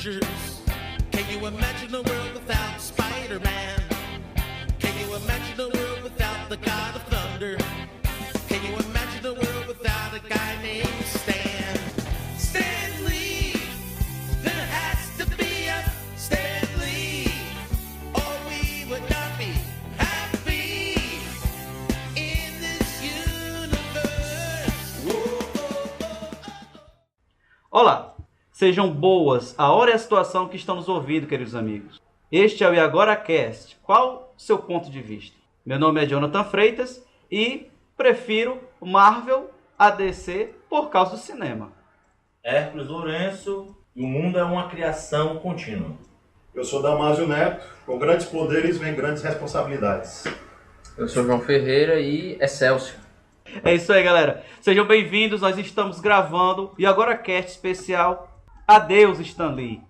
Avengers? Can you imagine a world without Spider-Man? Can you imagine a world without the God of Thunder? Can you imagine a world without a guy named Stan? Stan Lee! There has to be a Stan Lee, or we would not be happy in this universe. Olá, sejam boas, a hora e a situação que estão nos ouvindo, queridos amigos. Este é o E Agora Cast. Qual o seu ponto de vista? Meu nome é Jonathan Freitas e prefiro Marvel a DC por causa do cinema. Hércules Lourenço, e o mundo é uma criação contínua. Eu sou Damásio Neto, com grandes poderes vem grandes responsabilidades. Eu sou João Ferreira e Excelsior. É isso aí, galera. Sejam bem-vindos, nós estamos gravando E Agora Cast especial Adeus, Stan Lee.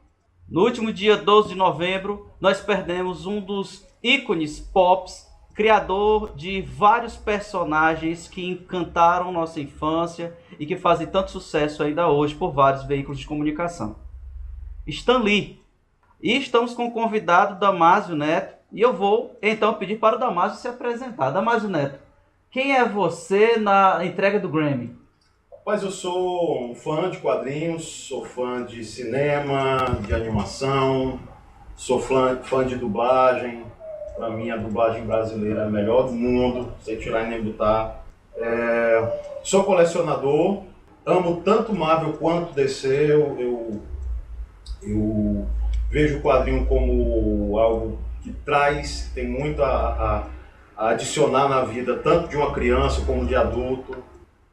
No último dia 12 de novembro, nós perdemos um dos ícones pops, criador de vários personagens que encantaram nossa infância e que fazem tanto sucesso ainda hoje por vários veículos de comunicação. Stan Lee. E estamos com o convidado Damásio Neto. E eu vou então pedir para o Damásio se apresentar. Damásio Neto, quem é você na entrega do Grammy? Mas eu sou um fã de quadrinhos, sou fã de cinema, de animação, sou fã de dublagem. Para mim, a dublagem brasileira é a melhor do mundo, sem tirar nem botar. Sou colecionador, amo tanto Marvel quanto DC. Eu vejo o quadrinho como algo que tem muito a adicionar na vida, tanto de uma criança como de adulto.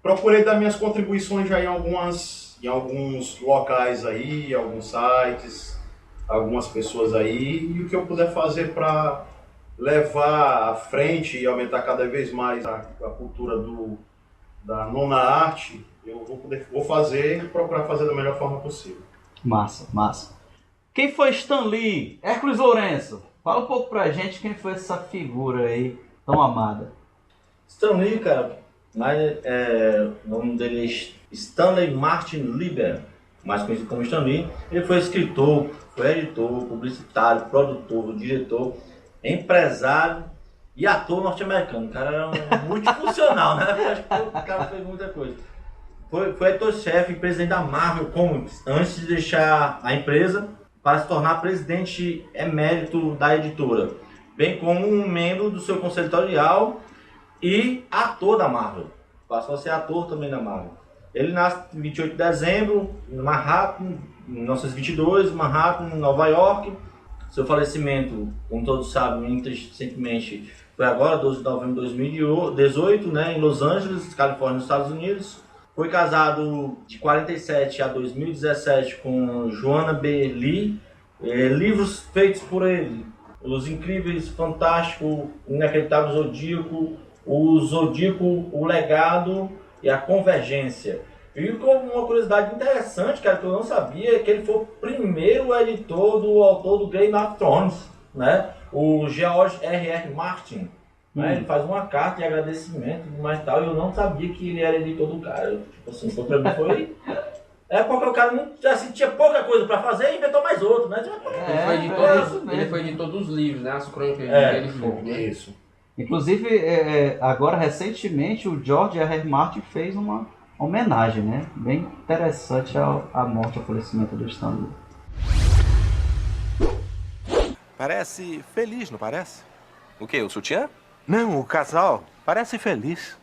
Procurei dar minhas contribuições já em alguns locais aí, alguns sites, algumas pessoas aí, e o que eu puder fazer para levar à frente e aumentar cada vez mais a cultura da nona arte, eu vou fazer e procurar fazer da melhor forma possível. Massa, massa. Quem foi Stan Lee? Hércules Lourenço. Fala um pouco pra gente quem foi essa figura aí tão amada. Stan Lee, cara, o nome dele é Stanley Martin Lieber, mais conhecido como Stan Lee. Ele foi escritor, foi editor, publicitário, produtor, diretor, empresário e ator norte-americano. O cara era um multifuncional, né? Acho que o cara fez muita coisa. Foi editor-chefe e presidente da Marvel Comics antes de deixar a empresa para se tornar presidente emérito da editora, bem como um membro do seu conselho editorial e ator da Marvel. Passou a ser ator também da Marvel. Ele nasce em 28 de dezembro, em Manhattan, em 1922, Manhattan, Nova York. Seu falecimento, como todos sabem, muito recentemente, foi agora, 12 de novembro de 2018, né, em Los Angeles, Califórnia, nos Estados Unidos. Foi casado de 47 a 2017 com Joanna B. Lee. Livros feitos por ele: Os Incríveis, Fantástico, Inacreditável Zodíaco, o Zodíaco, o Legado e a Convergência. E como uma curiosidade interessante, cara, que eu não sabia, é que ele foi o primeiro editor do autor do Game of Thrones, né? O George R.R. Martin. Né? Ele faz uma carta de agradecimento e mais tal, e eu não sabia que ele era editor do cara. Tipo assim, pra mim foi... É porque o cara não, assim, tinha pouca coisa pra fazer e inventou mais outro, né? Ele foi editor dos livros, né? As crônicas dele foram. Isso. Inclusive, agora recentemente o George R.R. Martin fez uma homenagem, né? Bem interessante à morte, ao falecimento do Stan Lee. Parece feliz, não parece? O quê? O sutiã? Não, o casal parece feliz.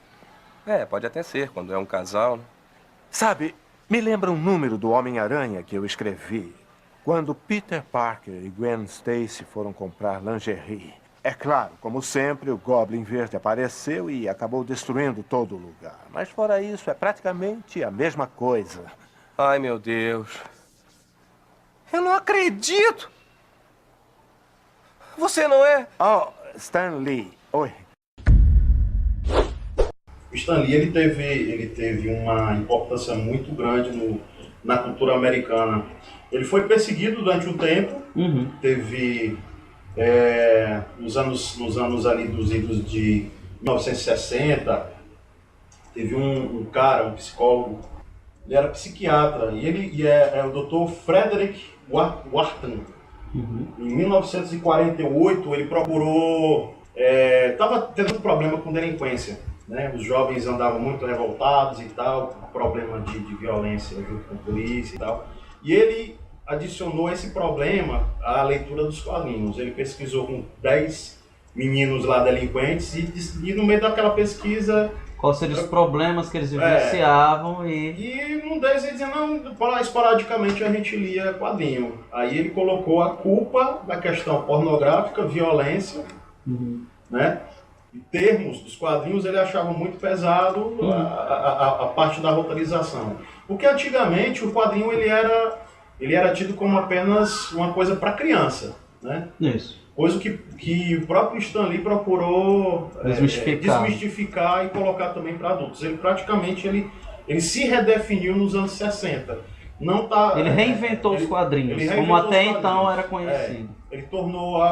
É, pode até ser, quando é um casal, né? Sabe, me lembra um número do Homem-Aranha que eu escrevi, quando Peter Parker e Gwen Stacy foram comprar lingerie. É claro, como sempre, o Goblin Verde apareceu e acabou destruindo todo o lugar. Mas fora isso, é praticamente a mesma coisa. Ai, meu Deus. Eu não acredito! Você não é? Oh, Stan Lee. Oi. O Stan Lee ele teve uma importância muito grande na cultura americana. Ele foi perseguido durante um tempo, teve nos anos ali dos idos de 1960, teve um cara, um psicólogo Ele era psiquiatra e ele é o Dr. Frederick Wharton. Em 1948 ele procurou, estava tendo problema com delinquência, né? Os jovens andavam muito revoltados e tal, problema de violência junto com a polícia e tal. E ele adicionou esse problema à leitura dos quadrinhos. Ele pesquisou com 10 meninos lá delinquentes e no meio daquela pesquisa... Quais seriam os problemas que eles vivenciavam E num deles ele dizia, não, esporadicamente a gente lia quadrinho. Aí ele colocou a culpa da questão pornográfica, violência, né? E termos dos quadrinhos ele achava muito pesado a parte da roteirização. Porque antigamente o quadrinho ele era tido como apenas uma coisa para criança, né? Isso. Coisa que o próprio Stan Lee procurou desmistificar e colocar também para adultos. Ele praticamente ele se redefiniu nos anos 60. Ele reinventou os quadrinhos, como até então era conhecido. Ele tornou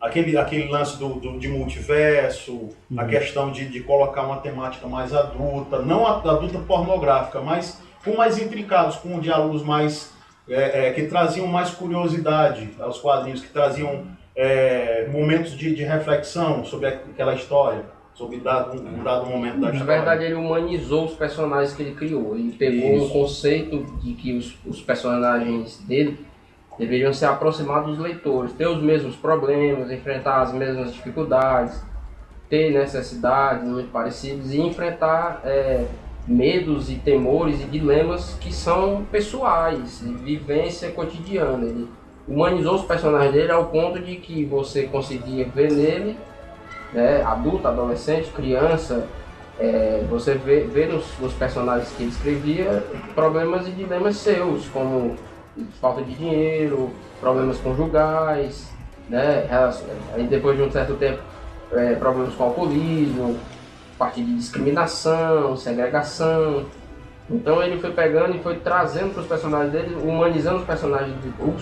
aquele lance de multiverso, a questão de colocar uma temática mais adulta, não adulta pornográfica, mas com mais intricados, com diálogos mais... que traziam mais curiosidade aos quadrinhos, que traziam momentos de reflexão sobre aquela história, sobre um dado momento da história. Na verdade, ele humanizou os personagens que ele criou. Ele pegou um conceito de que os personagens dele deveriam se aproximar dos leitores, ter os mesmos problemas, enfrentar as mesmas dificuldades, ter necessidades muito parecidas e enfrentar... medos e temores e dilemas que são pessoais, vivência cotidiana. Ele humanizou os personagens dele ao ponto de que você conseguia ver nele, né, adulto, adolescente, criança, você vê nos personagens que ele escrevia problemas e dilemas seus, como falta de dinheiro, problemas conjugais, né, aí depois de um certo tempo problemas com alcoolismo, parte de discriminação, segregação. Então ele foi pegando e foi trazendo para os personagens dele, humanizando os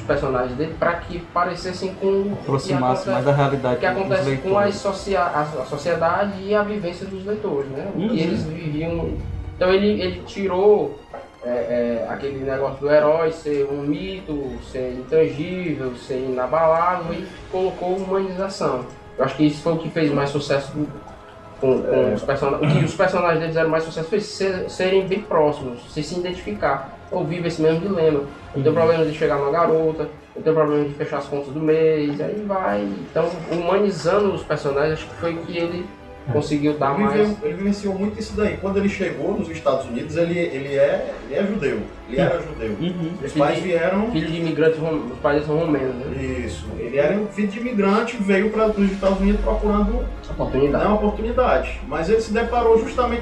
personagens dele para que parecessem com aproximasse mais da realidade o que acontece dos com a leitores. sociedade e a vivência dos leitores, né? O que eles viviam. Então ele tirou aquele negócio do herói ser um mito, ser intangível, ser inabalável e colocou humanização. Eu acho que isso foi o que fez mais sucesso com os personagens. O que os personagens deles eram mais sucesso foi serem bem próximos, se identificar. Eu vivo esse mesmo dilema. Eu tenho problema de chegar numa garota, eu tenho problema de fechar as contas do mês, aí vai. Então, humanizando os personagens, acho que foi que ele conseguiu dar mais. Ele vivenciou muito isso daí. Quando ele chegou nos Estados Unidos, ele é judeu. Ele era judeu. Os pais vieram. Filho de imigrantes, os pais são romenos, né? Isso. Ele era um filho de imigrante, veio para os Estados Unidos procurando uma oportunidade. Mas ele se deparou justamente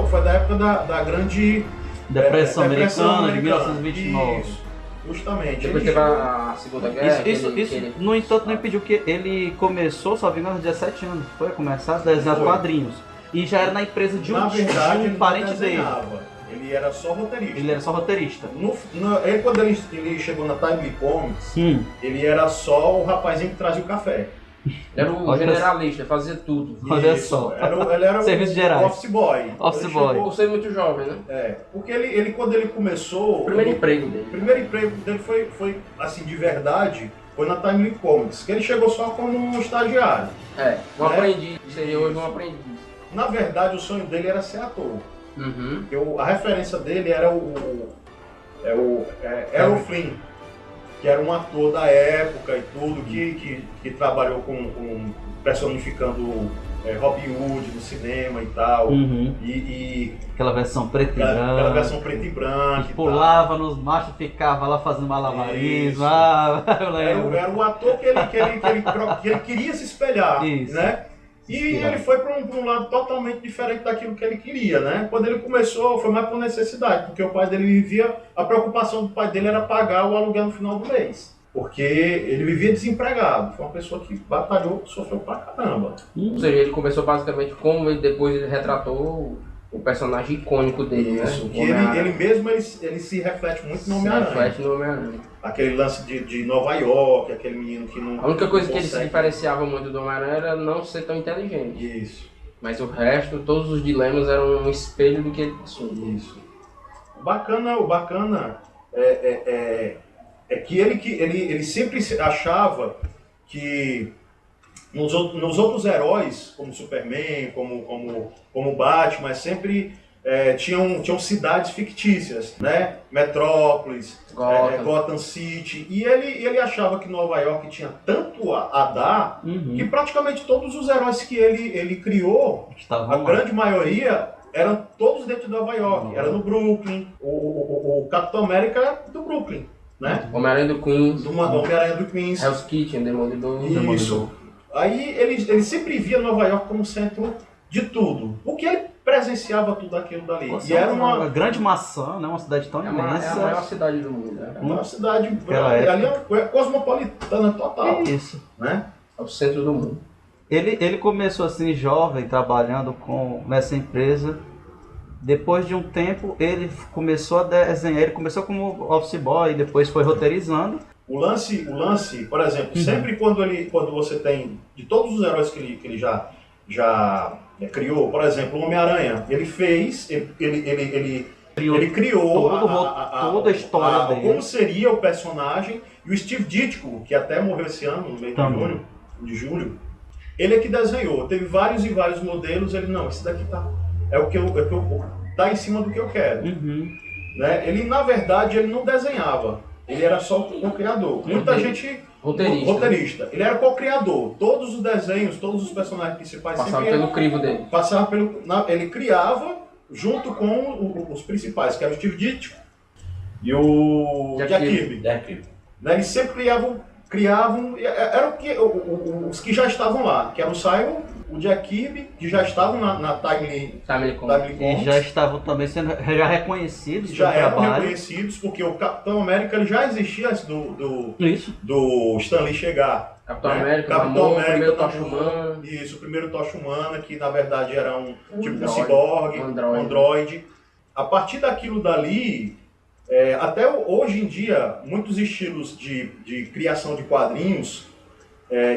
foi da época da grande Depressão americana de 1929. Isso. Justamente. Depois teve a Segunda Guerra. Isso, no entanto, não impediu que ele começou, só vimos aos 17 anos, foi começar a desenhar quadrinhos. E já era na empresa de um parente dele. Ele era só roteirista. Ele era só roteirista. Quando ele chegou na Timely Comics, ele era só o rapazinho que trazia o café. Era o generalista, fazia tudo. Olha só. Ele era Serviço gerais. o office boy. Por ser muito jovem, né? Porque ele quando ele começou... O primeiro emprego dele foi assim, de verdade, foi na Timely Comics, que ele chegou só como um estagiário. Um aprendiz, seria hoje um aprendiz. Na verdade, o sonho dele era ser ator. A referência dele era Errol Flynn, que era um ator da época e tudo, que trabalhou personificando Robin Hood no cinema e tal. E aquela versão preta e branca. Aquela versão preta e branca. Pulava nos machos e ficava lá fazendo malabarismo. Eu lembro. Era um ator que ele queria se espelhar, né? E ele foi para um lado totalmente diferente daquilo que ele queria, né? Quando ele começou, foi mais por necessidade, porque o pai dele vivia... A preocupação do pai dele era pagar o aluguel no final do mês. Porque ele vivia desempregado. Foi uma pessoa que batalhou, sofreu pra caramba. Ou seja, ele começou basicamente como depois ele retratou o personagem icônico dele, isso, né? Que ele mesmo ele se reflete muito no Homem-Aranha. Aquele lance de Nova York, aquele menino que não... A única coisa que ele se diferenciava muito do Homem-Aranha era não ser tão inteligente. Isso. Mas o resto, todos os dilemas eram um espelho do que ele passou. Isso. o bacana é que ele sempre sempre que nos outros heróis, como Superman, como Batman, sempre tinham cidades fictícias, né? Metrópolis, Gotham City, e ele achava que Nova York tinha tanto a dar que praticamente todos os heróis que ele criou, a grande maioria, eram todos dentro de Nova York. Era no Brooklyn, o Capitão América é do Brooklyn, né? Homem-Aranha do Queens. Homem-Aranha do Queens. Hell's Kitchen, Demolidor. Isso. Aí ele sempre via Nova York como centro de tudo. Porque ele presenciava tudo aquilo dali. Nossa, e era uma grande maçã, né? Uma cidade tão É imensa. a maior cidade do mundo. Né? uma cidade Aquela ali é cosmopolitana total. Isso. Né? É o centro do mundo. Ele começou assim jovem, trabalhando nessa empresa. Depois de um tempo, ele começou a desenhar. Ele começou como office boy e depois foi roteirizando. O lance, por exemplo, sempre quando você tem, de todos os heróis que ele já criou, por exemplo, o Homem-Aranha, ele criou toda a história dele. Como seria o personagem, e o Steve Ditko, que até morreu esse ano, no mês de julho, ele é que desenhou. Teve vários e vários modelos, ele, não, esse daqui tá em cima do que eu quero. Né? Ele, na verdade, ele não desenhava. Ele era só o co-criador. Muita gente... Roteirista. Ele era co-criador. Todos os desenhos, todos os personagens principais... Passavam pelo crivo dele. Ele criava junto com os principais, que era o Steve Ditko e o Jack Kirby. Né? Eles sempre criavam... Eram os que já estavam lá, que era o Simon, o Jack Kirby, que já estavam na Timely E já estavam também sendo reconhecidos. Já eram reconhecidos, porque o Capitão América ele já existia antes do Stan Lee chegar. Capitão América, o primeiro Tocha Humana. Isso, o primeiro Tocha Humana, que na verdade era um ciborgue, um androide. A partir daquilo dali, até hoje em dia, muitos estilos de criação de quadrinhos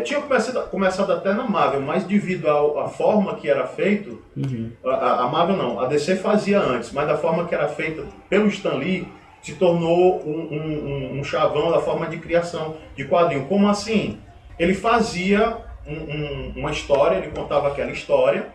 tinham começado até na Marvel, mas devido à forma que era feito, a Marvel não, a DC fazia antes, mas da forma que era feita pelo Stan Lee, se tornou um chavão da forma de criação de quadrinho. Como assim? Ele fazia uma história, ele contava aquela história,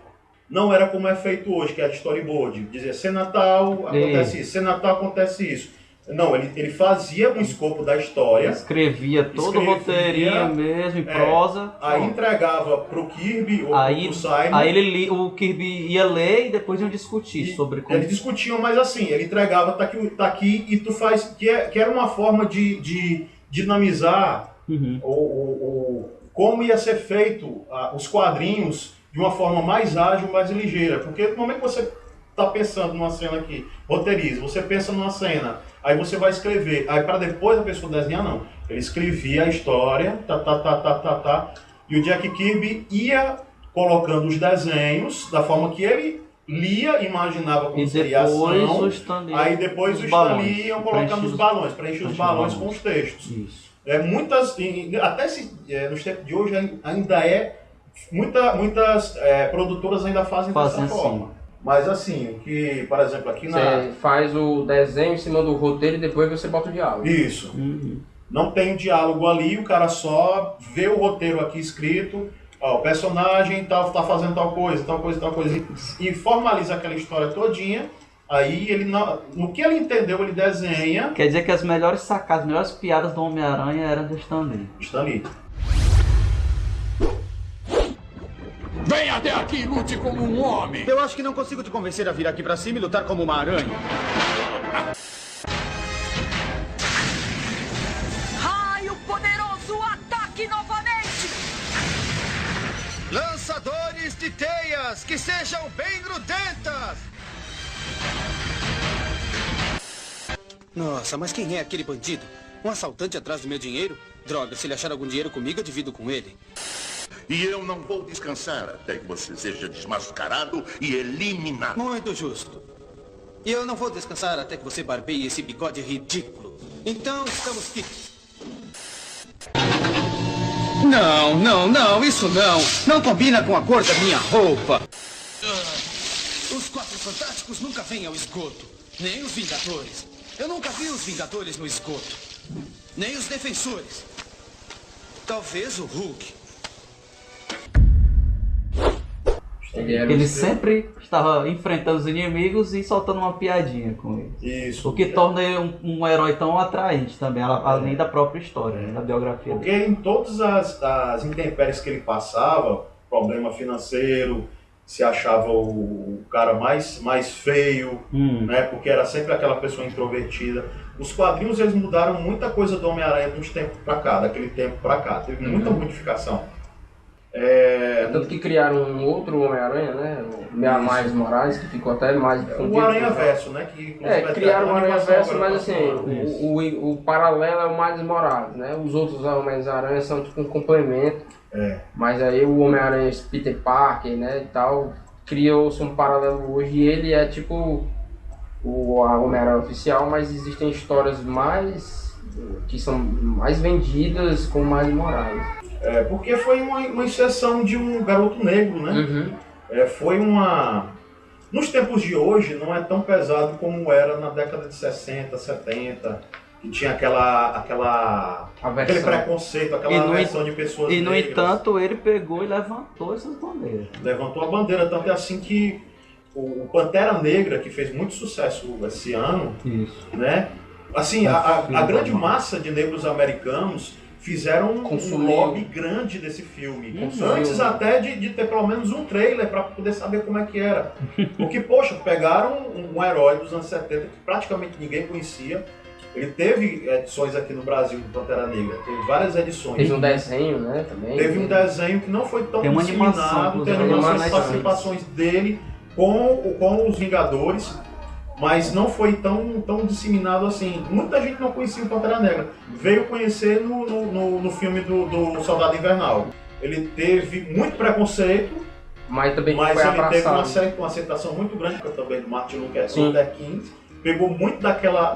não era como é feito hoje, que é a storyboard, dizia cena tal, acontece isso, cena tal, acontece isso. Não, ele fazia um escopo da história. Escrevia todo o roteirinho mesmo, em prosa. Aí entregava pro Kirby ou pro Simon. Aí o Kirby ia ler e depois iam discutir sobre como... Eles discutiam, mas assim, ele entregava, tá aqui e tu faz... Que era uma forma de dinamizar como ia ser feito os quadrinhos de uma forma mais ágil, mais ligeira. Porque no momento que você tá pensando numa cena aqui, roteiriza, você pensa numa cena, aí você vai escrever, aí para depois a pessoa desenhar, não. Ele escrevia a história, e o Jack Kirby ia colocando os desenhos da forma que ele lia, imaginava como seria a ação, aí depois o Stan Lee iam colocando os balões, preencher os balões com os textos. Isso. Até nos tempos de hoje ainda muitas produtoras ainda fazem dessa forma. Mas assim, que, por exemplo, aqui Você faz o desenho em cima do roteiro e depois você bota o diálogo. Isso. Não tem diálogo ali, o cara só vê o roteiro aqui escrito, o personagem tá fazendo tal coisa, e formaliza aquela história todinha. Aí ele, no que ele entendeu, ele desenha. Quer dizer que as melhores sacadas, as melhores piadas do Homem-Aranha eram do Stan Lee. Stan Lee. Venha até aqui e lute como um homem! Eu acho que não consigo te convencer a vir aqui pra cima e lutar como uma aranha. Raio poderoso, ataque novamente! Lançadores de teias, que sejam bem grudentas! Nossa, mas quem é aquele bandido? Um assaltante atrás do meu dinheiro? Droga, se ele achar algum dinheiro comigo, eu divido com ele. E eu não vou descansar até que você seja desmascarado e eliminado. Muito justo. E eu não vou descansar até que você barbeie esse bigode ridículo. Então, estamos quites. Não, isso não. Não combina com a cor da minha roupa. Os Quatro Fantásticos nunca vêm ao esgoto. Nem os Vingadores. Eu nunca vi os Vingadores no esgoto. Nem os Defensores. Talvez o Hulk. Ele sempre estava enfrentando os inimigos e soltando uma piadinha com eles. Isso. O que torna ele um herói tão atraente também, além da própria história, né, da biografia Porque dele. em todas as intempéries que ele passava, problema financeiro, se achava o cara mais feio, né? Porque era sempre aquela pessoa introvertida. Os quadrinhos, eles mudaram muita coisa do Homem-Aranha de uns tempos pra cá, daquele tempo pra cá. Teve muita modificação. Tanto que criaram um outro Homem-Aranha, né? O Miles Morales, que ficou até mais difundido. O Aranha-Verso, né? Que criaram o Aranha-Verso, mas assim, isso. o paralelo é o Miles Morales, né? Os outros Homens-Aranha são tipo um complemento. Mas aí o Homem-Aranha Peter Parker, né, e tal, criou-se um paralelo hoje e ele é tipo o Homem-Aranha oficial, mas existem histórias que são mais vendidas com o Miles Morales. Porque foi uma inserção de um garoto negro, né? Foi uma... Nos tempos de hoje não é tão pesado como era na década de 60, 70, que tinha aquele preconceito, aquela aversão de pessoas negras. E no entanto ele pegou e levantou essas bandeiras. Levantou a bandeira, tanto é assim que o Pantera Negra, que fez muito sucesso esse ano, né? Assim, a grande massa de negros americanos fizeram um lobby grande desse filme. Antes até de ter pelo menos um trailer para poder saber como é que era. Porque, poxa, pegaram um herói dos anos 70 que praticamente ninguém conhecia. Ele teve edições aqui no Brasil do Pantera Negra, teve várias edições. Teve um desenho, né, também. Teve um desenho que não foi tão tem uma disseminado, tem animações, participações dele com os Vingadores, mas não foi tão disseminado assim. Muita gente não conhecia o Pantera Negra. Veio conhecer no filme do Soldado Invernal. Ele teve muito preconceito, mas também mas foi ele teve abraçado. uma aceitação muito grande também do Martin Luther King. Pegou muito daquela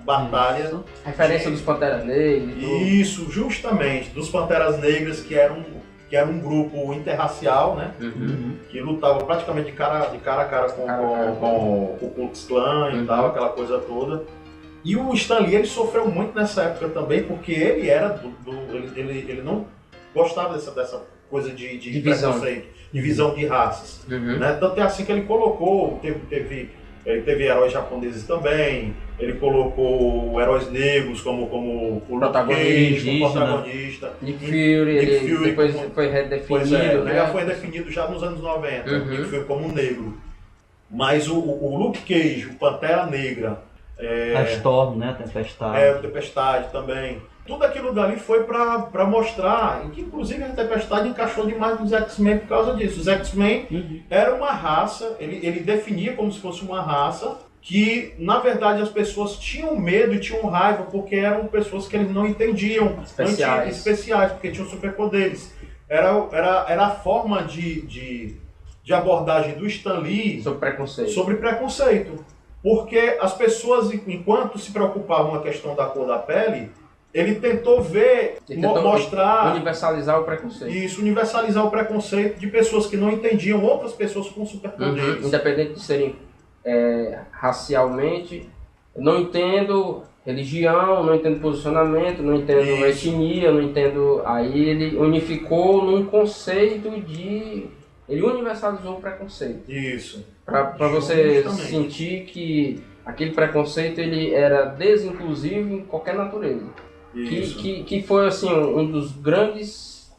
batalha. Referência dos Panteras Negras. Isso, justamente, dos Panteras Negras, que era um grupo interracial, né? Que lutava praticamente de cara a cara com o Ku Klux Klan e tal, aquela coisa toda. E o Stan Lee, ele sofreu muito nessa época também, porque ele era ele não gostava dessa coisa de preconceito, divisão de raças. Né? Tanto é assim que ele colocou, ele teve heróis japoneses também, ele colocou heróis negros como o protagonista. Nick Fury, depois foi redefinido, né? Ele já foi definido já nos anos 90, Nick Fury como negro. Mas o Luke Cage, o Pantera Negra, a Storm, né? A Tempestade. A Tempestade também. Tudo aquilo dali foi para mostrar, e que inclusive a Tempestade encaixou demais nos X-Men por causa disso. Os X-Men era uma raça, ele definia como se fosse uma raça, que na verdade as pessoas tinham medo e tinham raiva, porque eram pessoas que eles não entendiam. Especiais, porque tinham superpoderes. Era a forma de abordagem do Stan Lee sobre preconceito. Porque as pessoas, enquanto se preocupavam com a questão da cor da pele, ele tentou mostrar... Universalizar o preconceito. Isso, universalizar o preconceito de pessoas que não entendiam outras pessoas com superpoderes. Independente de serem racialmente, não entendo religião, não entendo posicionamento, não entendo etnia, não entendo... Aí ele unificou num conceito de... Ele universalizou o preconceito. Isso. Para você sentir que aquele preconceito ele era desinclusivo em qualquer natureza. Que foi assim das grandes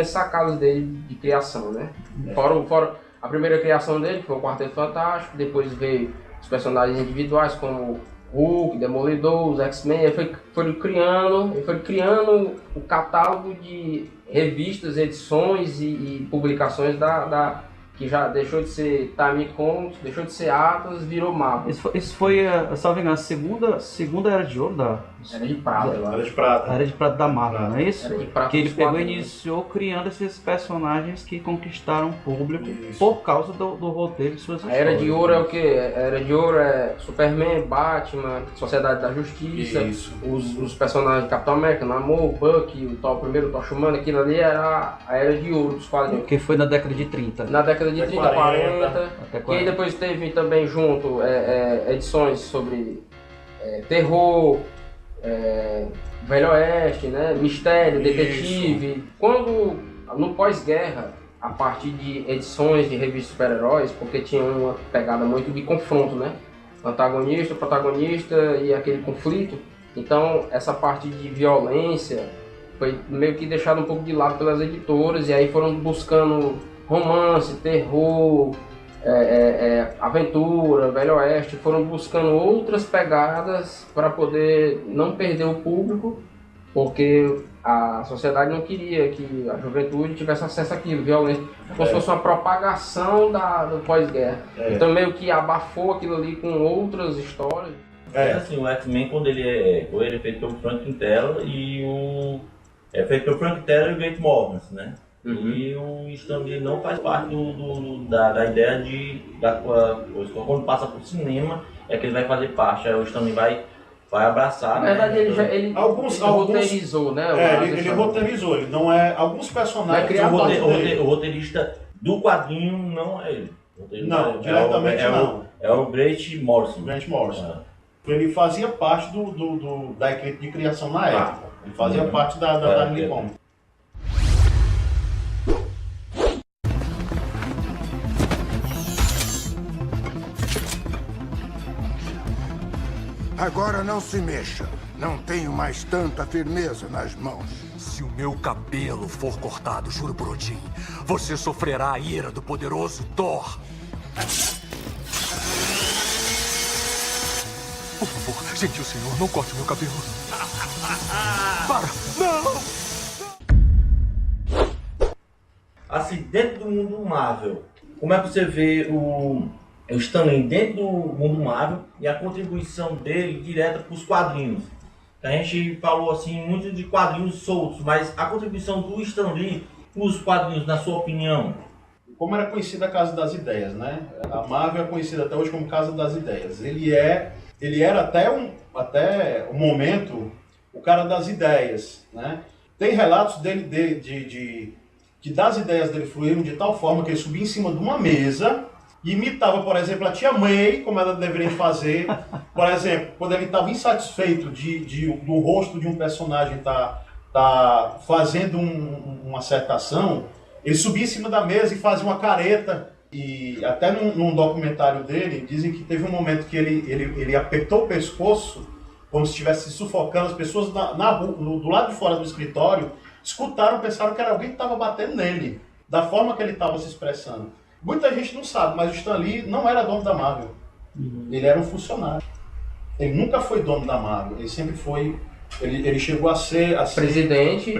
sacadas dele de criação, né? Fora a primeira criação dele, que foi o Quarteto Fantástico, depois veio os personagens individuais como Hulk, Demolidor, os X-Men, ele foi criando o catálogo de revistas, edições e publicações que já deixou de ser Time Comics, deixou de ser Atlas, virou Marvel. Isso foi, salvo engano, a segunda Era de Ouro da... Era de Prata, eu acho. Era de Prata da Marvel, não é isso? Era de Prata. Que ele pegou e iniciou criando esses personagens que conquistaram o público por causa do roteiro de suas histórias. A Era de Ouro é o quê? A Era de Ouro é Superman, Batman, Sociedade da Justiça, os personagens de Capitão América, Namor, Bucky, o primeiro Tocha Humana, aquilo ali era a Era de Ouro dos quadrinhos. Que foi na década de 30. Na década década de 30, 40. Que aí depois teve também junto edições sobre terror, Velho Oeste, né? Mistério, detetive. Quando, no pós-guerra, a partir de edições de revistas de super-heróis, porque tinha uma pegada muito de confronto, né? Antagonista, protagonista e aquele conflito. Então, essa parte de violência foi meio que deixada um pouco de lado pelas editoras, e aí foram buscando romance, terror, aventura, Velho Oeste, foram buscando outras pegadas para poder não perder o público, porque a sociedade não queria que a juventude tivesse acesso àquilo, violência, como se fosse uma propagação do pós-guerra. Então meio que abafou aquilo ali com outras histórias. Assim, o X-Men, quando ele é feito pelo Frank Tella é feito pelo Frank Tella e o Grant Morrison, né? E o Stan Lee não faz parte da ideia quando passa pro cinema, é que ele vai fazer parte, aí o Stan Lee vai abraçar. Na verdade, né? ele roteirizou, né? Ele roteirizou, ele não é. Alguns personagens. O roteirista do quadrinho não é ele. Não, diretamente não. É o Grant Morrison. Grant Morrison. Ele fazia parte da equipe de criação na época. Ele fazia parte da Nippon. Agora não se mexa. Não tenho mais tanta firmeza nas mãos. Se o meu cabelo for cortado, juro por Odin, você sofrerá a ira do poderoso Thor. Por favor, gentil senhor, não corte meu cabelo. Para! Não! Assim, dentro do mundo Marvel, como é que você vê o Stan Lee dentro do mundo Marvel e a contribuição dele direta para os quadrinhos? A gente falou assim muito de quadrinhos soltos, mas a contribuição do Stan Lee para os quadrinhos, na sua opinião? Como era conhecida a Casa das Ideias, né? A Marvel é conhecida até hoje como Casa das Ideias. Ele era até um momento o cara das ideias, né? Tem relatos dele que das ideias dele fluíram de tal forma que ele subia em cima de uma mesa e imitava, por exemplo, a tia May, como ela deveria fazer. Por exemplo, quando ele estava insatisfeito do rosto de um personagem tá fazendo uma certa ação, ele subia em cima da mesa e fazia uma careta. E até num documentário dele, dizem que teve um momento que ele apertou o pescoço, como se estivesse sufocando. As pessoas do lado de fora do escritório escutaram, pensaram que era alguém que estava batendo nele, da forma que ele estava se expressando. Muita gente não sabe, mas o Stan Lee não era dono da Marvel. Ele era um funcionário. Ele nunca foi dono da Marvel. Ele sempre foi... Ele chegou a ser presidente,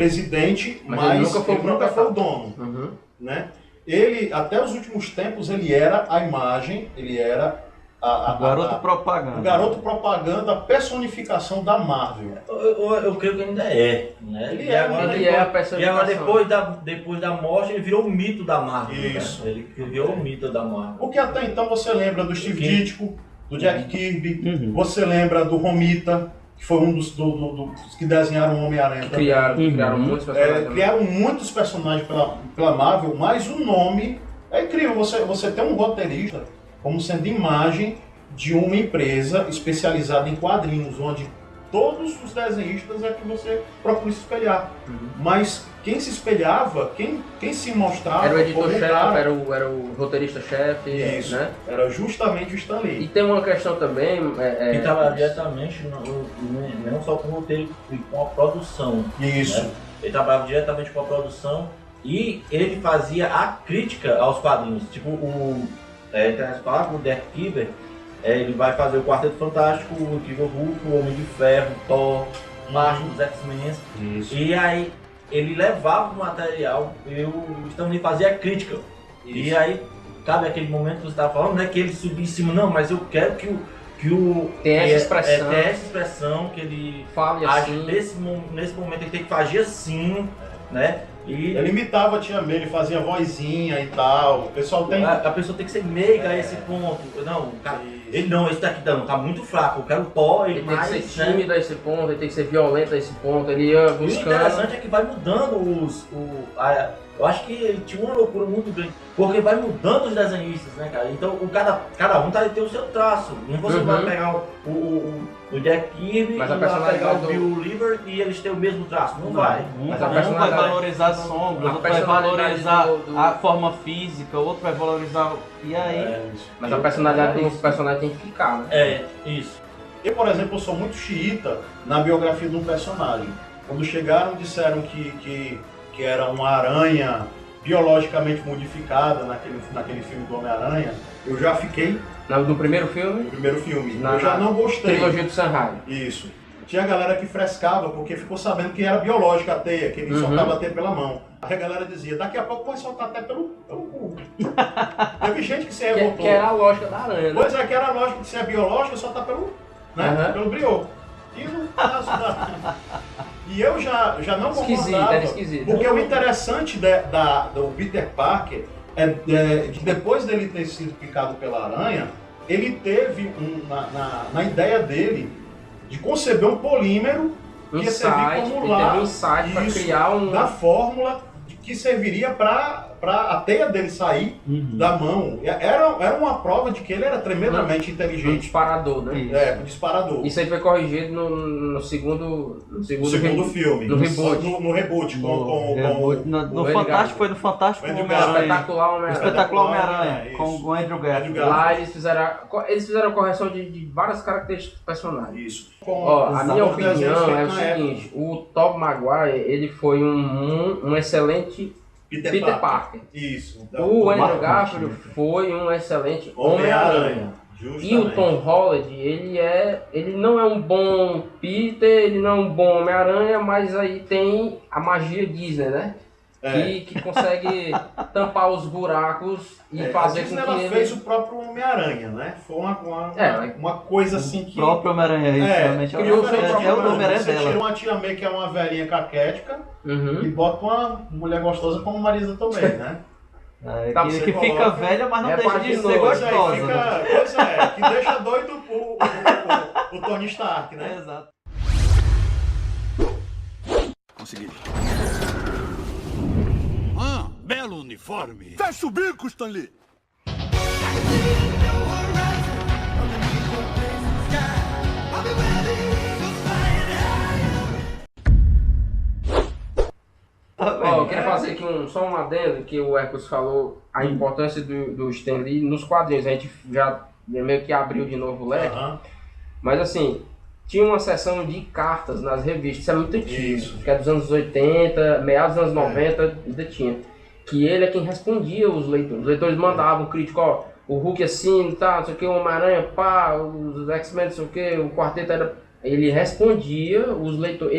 mas ele nunca foi o dono. Né? Ele, até os últimos tempos, ele era a imagem, ele era o garoto propaganda. O garoto propaganda, a personificação da Marvel. Eu creio que ainda é. Né? Ele é a personificação. E agora, depois da morte, ele virou o mito da Marvel. Isso. Né? Ele virou o mito da Marvel. Porque até então você lembra do Steve Ditko, do Jack Kirby, você lembra do Romita, que foi um dos que desenharam o Homem-Aranha. Criaram muitos personagens. Criaram muitos personagens pela Marvel, mas o nome é incrível. Você tem um roteirista como sendo imagem de uma empresa especializada em quadrinhos, onde todos os desenhistas é que você procura se espelhar. Mas quem se espelhava, quem se mostrava... Era o editor-chefe, era o roteirista-chefe. Isso, né? Era justamente o Stan Lee. E tem uma questão também... que trabalha diretamente, não só com o roteiro, com a produção. Isso. Né? Ele trabalhava diretamente com a produção e ele fazia a crítica aos quadrinhos. Tipo, o Derek Kiefer, ele vai fazer o Quarteto Fantástico, o Incrível Hulk, o Homem de Ferro, o Thor, o Marvel dos X-Men. E aí ele levava o material, o Stan Lee fazia a crítica. Isso. E aí, cabe aquele momento que você estava falando, né, que ele subia em cima, não, mas eu quero que o tem essa expressão. Tem essa expressão, que ele fale assim. Nesse momento ele tem que fazer assim, né? E ele imitava a tia May, ele fazia vozinha e tal. O pessoal tem... A pessoa tem que ser meiga a esse ponto. Não, cara, Ele não, esse daqui não, tá muito fraco, eu quero o Thor, Ele tem que mais, ser tímido a esse ponto, ele tem que ser violento a esse ponto, ele ia E o buscando... interessante é que vai mudando eu acho que ele tinha uma loucura muito grande, porque vai mudando os desenhistas, né, cara? Então cada um tem o seu traço. Não você vai pegar o Jack Kirby e Mas a vai pegar o personalidade Bill Lieber e eles têm o mesmo traço. Não vai. Mas a um vai personalidade- valorizar as sombras, a outro vai personalidade valorizar do- a forma física, outro vai valorizar... E aí? Mas a personalidade do personagem tem que ficar, né? É, isso. Eu, por exemplo, eu sou muito xiita na biografia de um personagem. Quando chegaram e disseram que era uma aranha biologicamente modificada naquele filme do Homem-Aranha, eu já fiquei... No primeiro filme? No primeiro filme. Na- eu já não gostei. Trilogia do Sanheim. Isso. Tinha a galera que frescava porque ficou sabendo que era biológica a teia, que ele soltava a teia pela mão. Aí a galera dizia, daqui a pouco vai soltar até pelo cu. Teve gente que se revoltou. Que era a lógica da aranha, né? Pois é, que era a lógica de ser biológica, soltar pelo, né? Pelo briô. E no caso da... E eu já não concordava. Era esquisito. Porque o interessante do Peter Parker é que depois dele ter sido picado pela aranha, ele teve na ideia dele de conceber um polímero que ia servir como lá insight para criar da fórmula que serviria para a teia dele sair da mão. Era uma prova de que ele era tremendamente inteligente. Um disparador, né? Um disparador. Isso aí foi corrigido no segundo filme. No reboot. No reboot. No Fantástico, foi no Fantástico Homem-Aranha. Espetacular Homem-Aranha, com o Andrew Garfield. Lá eles fizeram a correção de várias características do personagem. Isso. A minha opinião é o seguinte, o Tobey Maguire, ele foi um excelente Peter Parker. Isso. O Andrew Garfield foi um excelente Homem-Aranha. E o Tom Holland, ele não é um bom Peter, ele não é um bom Homem-Aranha, mas aí tem a magia Disney, né? Que consegue tampar os buracos e fazer a Disney, com que ela ele... fez o próprio Homem-Aranha, né? Foi uma coisa assim que... O próprio Homem-Aranha, realmente é o Homem-Aranha Você dela. tira uma tia May, que é uma velhinha caquética, e bota uma mulher gostosa como Marisa também, né? Que fica velha, mas não deixa de ser gostosa. Pois é, que deixa doido o Tony Stark, né? Exato. Consegui. Belo uniforme. Fecha o bico, Stanley! Eu queria fazer aqui só um adendo que o Hercules falou, a importância do Stan Lee nos quadrinhos. A gente já meio que abriu de novo o leque. Mas assim, tinha uma seção de cartas nas revistas, isso é muito antigo, que é dos anos 80, meados dos anos 90, ainda tinha. Que ele é quem respondia os leitores. Os leitores mandavam crítico, ó, o Hulk assim, tá, não sei o que, o Homem-Aranha, pá, os X-Men, não sei o que, o quarteto era... Ele respondia os leitores,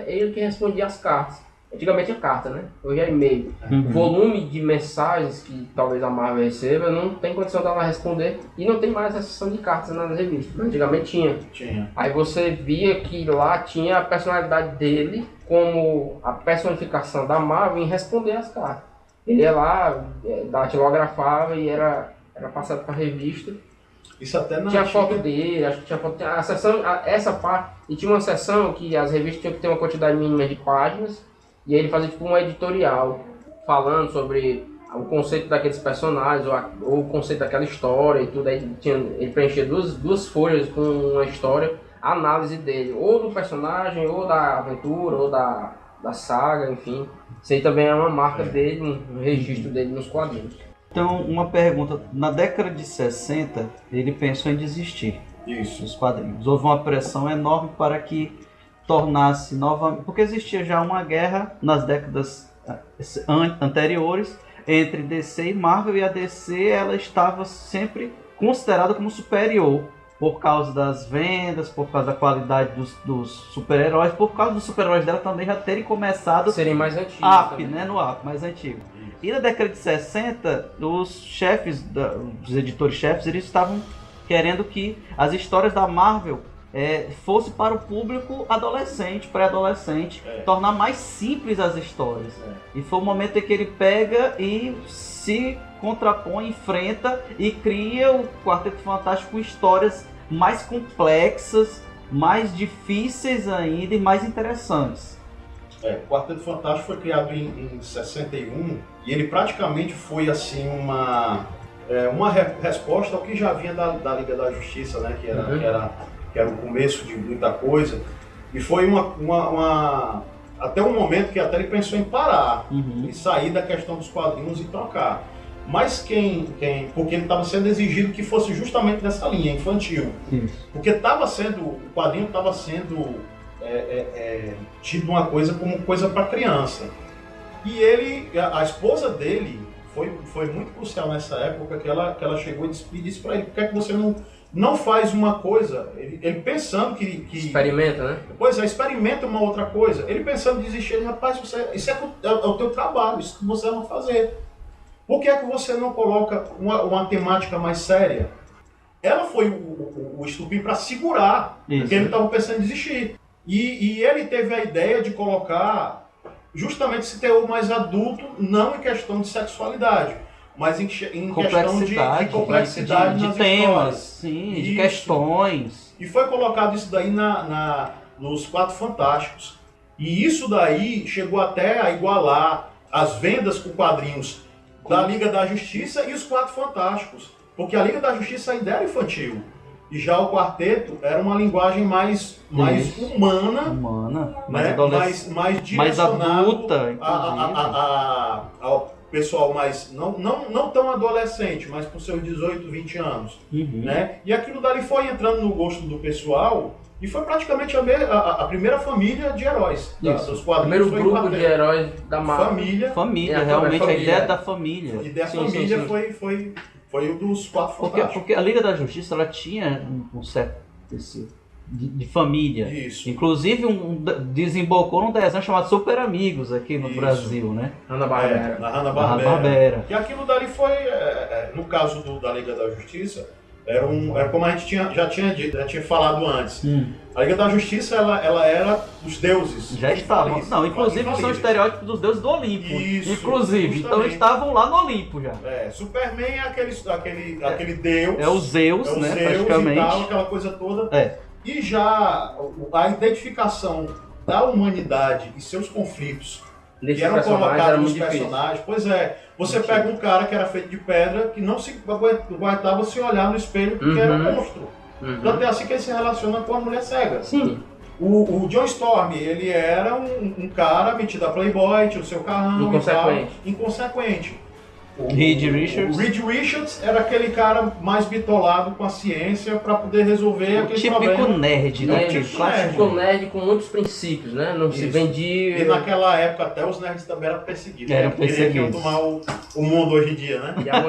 ele que respondia as cartas. Antigamente é carta, né? Hoje é e-mail. O volume de mensagens que talvez a Marvel receba, não tem condição dela responder. E não tem mais essa sessão de cartas nas revistas. Antigamente tinha. Aí você via que lá tinha a personalidade dele como a personificação da Marvel em responder as cartas. Ele ia lá, datilografava e era passado para a revista. Isso até na tinha antiga... foto dele, acho que tinha foto... essa parte... E tinha uma seção que as revistas tinham que ter uma quantidade mínima de páginas. E aí ele fazia tipo um editorial falando sobre o conceito daqueles personagens ou o conceito daquela história e tudo. Aí ele preenchia duas folhas com uma história, a análise dele, ou do personagem, ou da aventura, ou da saga, enfim. Isso aí também é uma marca dele, um registro dele nos quadrinhos. Então, uma pergunta. Na década de 60, ele pensou em desistir dos quadrinhos. Houve uma pressão enorme para que tornasse novamente... Porque existia já uma guerra nas décadas anteriores entre DC e Marvel, e a DC ela estava sempre considerada como superior por causa das vendas, por causa da qualidade dos super-heróis, por causa dos super-heróis dela também já terem começado... Serem mais antigos. No AP, mais antigo. E na década de 60, os chefes, os editores-chefes, eles estavam querendo que as histórias da Marvel fosse para o público adolescente, pré-adolescente, tornar mais simples as histórias. E foi o momento em que ele pega e se contrapõe, enfrenta e cria o Quarteto Fantástico com histórias mais complexas, mais difíceis ainda e mais interessantes. O Quarteto Fantástico foi criado em 61 e ele praticamente foi assim uma resposta ao que já vinha da Liga da Justiça, né? que era o começo de muita coisa. E foi até um momento que até ele pensou em parar, e sair da questão dos quadrinhos e trocar. Mas porque ele estava sendo exigido que fosse justamente nessa linha, infantil. Porque o quadrinho estava sendo tido uma coisa como coisa para criança. E a esposa dele foi muito crucial nessa época, que ela chegou e disse para ele: por que é que você não faz uma coisa? Ele pensando que... Experimenta, né? Pois é, experimenta uma outra coisa. Ele pensando em desistir, ele: rapaz, isso é o teu trabalho, isso que você vai fazer. Por que é que você não coloca uma temática mais séria? Ela foi o estupim para segurar, porque ele estava pensando em desistir. E ele teve a ideia de colocar justamente esse teor mais adulto, não em questão de sexualidade, mas em questão de complexidade de nas temas, histórias. sim, de questões. E foi colocado isso daí nos Quatro Fantásticos. E isso daí chegou até a igualar as vendas com quadrinhos da Liga da Justiça e os Quatro Fantásticos. Porque a Liga da Justiça ainda era infantil. E já o Quarteto era uma linguagem mais humana, mais direcionada, mais adulta, ao pessoal mais, não tão adolescente, mas com seus 18, 20 anos. Né? E aquilo dali foi entrando no gosto do pessoal e foi praticamente a primeira família de heróis dos quadrinhos. Primeiro grupo de heróis da Marvel. Família, realmente, a ideia da família. A ideia da família foi o dos Quatro Fantásticos. Porque a Liga da Justiça, ela tinha um conceito de família. Isso. Inclusive, desembocou num desenho chamado Super Amigos aqui no Brasil, né? Hanna-Barbera. Na Hanna-Barbera. E aquilo dali foi, no caso da Liga da Justiça, era como a gente já tinha falado antes. A Liga da Justiça, ela era os deuses. Já estavam. Não, inclusive são estereótipos dos deuses do Olimpo. Isso, inclusive, justamente. Então estavam lá no Olimpo já. Superman é aquele deus. É o Zeus, né? Zeus praticamente. E tal, aquela coisa toda. E já a identificação da humanidade e seus conflitos que eram colocados nos personagens. Pois é, você pega um cara que era feito de pedra, que não se aguentava se olhar no espelho porque era um monstro. Tanto é assim que ele se relaciona com a mulher cega. Sim. O John Storm, ele era um cara metido a playboy, tinha o seu carrão inconsequente. O Reed Richards era aquele cara mais bitolado com a ciência para poder resolver aquele problema. Típico nerd, né? Clássico nerd com muitos princípios, né? Não se vendia. E naquela época até os nerds também eram perseguidos. Queriam tomar o mundo hoje em dia, né? E a